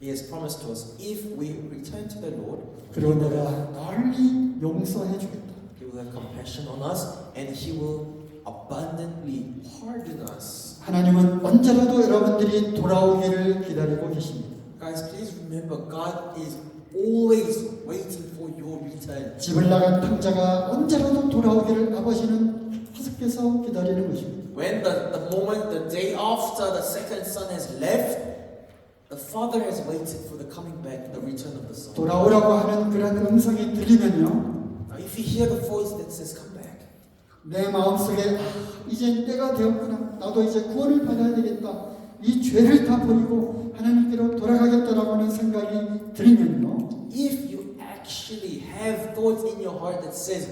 He has promised to us, if we return to the Lord, 그리고 내가 널리 용서해 주겠다. He will have compassion on us, and He will abundantly pardon us. 하나님은 언제라도 여러분들이 돌아오기를 기다리고 계십니다. Guys, please remember, God is always waiting for your return. 집을 나간 탕자가 언제라도 돌아오기를 아버지는 계속해서 기다리는 것입니다. When the moment, the day after the second son has left, the father has waited for the coming back, the return of the son. 돌아오라고 하는 그런 음성이 들리면요, Now, if you hear the voice that says, "Come back," 내 마음속에 이제 때가 되었구나. 나도 이제 구원을 받아야 되겠다. 이 죄를 다 버리고 하나님께로 돌아가겠다라고 하는 생각이 들면요, if you actually have thoughts in your heart that says,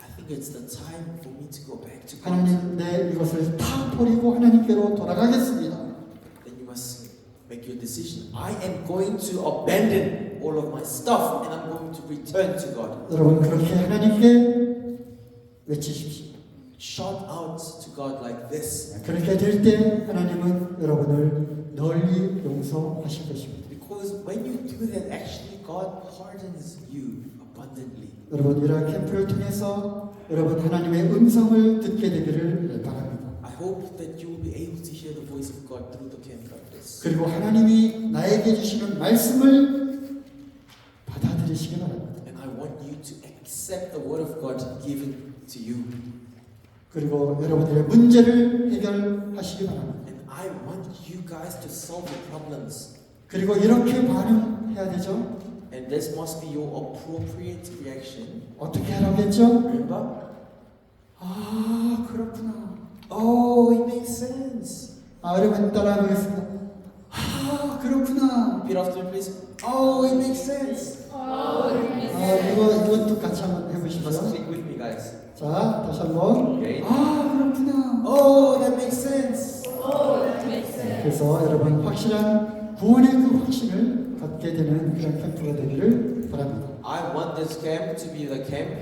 "I think it's the time for me to go back to God," 하나님 내 이것을 다 버리고 하나님께로 돌아가겠습니다. then you must make your decision. I am going to abandon all of my stuff and I'm going to return to God. 여러분 그렇게 하나님께 외치십시오. Shout out to God like this. 그렇게 될 때 하나님은 여러분을 널리 용서하실 것입니다. Because when you do that, actually God pardons you abundantly. 여러분 이러한 캠프를 통해서 여러분 하나님의 음성을 듣게 되기를 바랍니다. I hope that you will be able to hear the voice of God through the camp like this. 그리고 하나님이 나에게 주시는 말씀을 받아들이시기 바랍니다. And I want you to accept the word of God given to you. 그리고 여러분들의 문제를 해결하시기 바랍니다. And I want you guys to solve your problems. 그리고 이렇게 반응해야 되죠. And this must be your appropriate reaction. 어떻게 하라겠죠? Remember? 아 그렇구나. Oh, it makes sense. 여러분 따라하겠습니다. 아 그렇구나. Repeat after me, please. Oh, it makes sense. 이것도 같이 한번 You must 해보시죠. click with me, guys. 자 다시 한번. Okay. 그렇구나. Oh, that makes sense. 그래서 여러분 확실한 구원의 그 확신을 갖게 되는 그런 캠프가 되기를 바랍니다. I want this camp to be the camp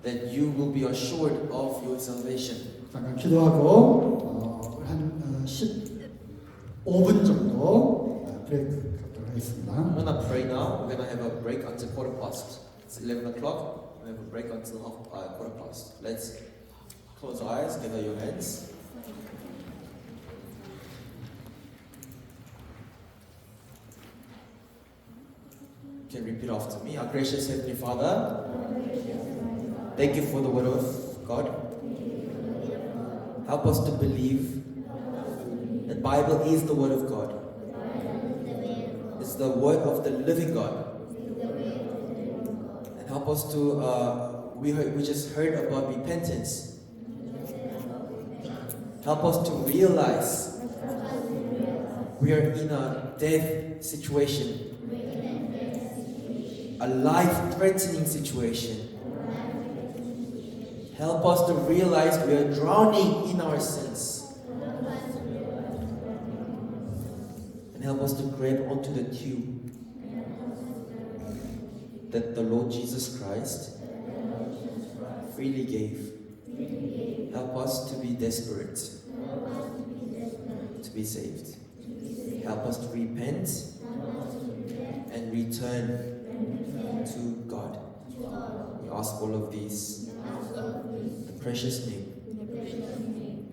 that you will be assured of your salvation. 잠깐 기도하고 한 15분 정도 브레이크 갖도록 하겠습니다. I'm gonna pray now. We're gonna have a break until 1:15. It's 11 o'clock. We have a break until 1:15. Let's close our eyes, gather your hands. You can repeat after me. Our gracious Heavenly Father, thank you for the word of God. Help us to believe that Bible is the word of God. It's the word of the living God. And help us to, we just heard about repentance. Help us to realize we are in a death situation, a life-threatening situation. Help us to realize we are drowning in our sins. And help us to grab onto the tube that the Lord Jesus Christ freely gave. Help us to be desperate to be saved. Help us to repent and return to God. We ask all of these in the precious name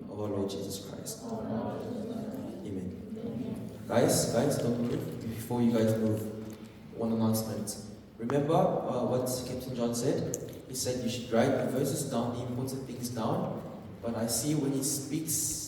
of our Lord Jesus Christ. Amen. Guys, don't move. Before you guys move, one announcement. Remember what Captain John said? He said you should write the verses down, the important things down. But I see when he speaks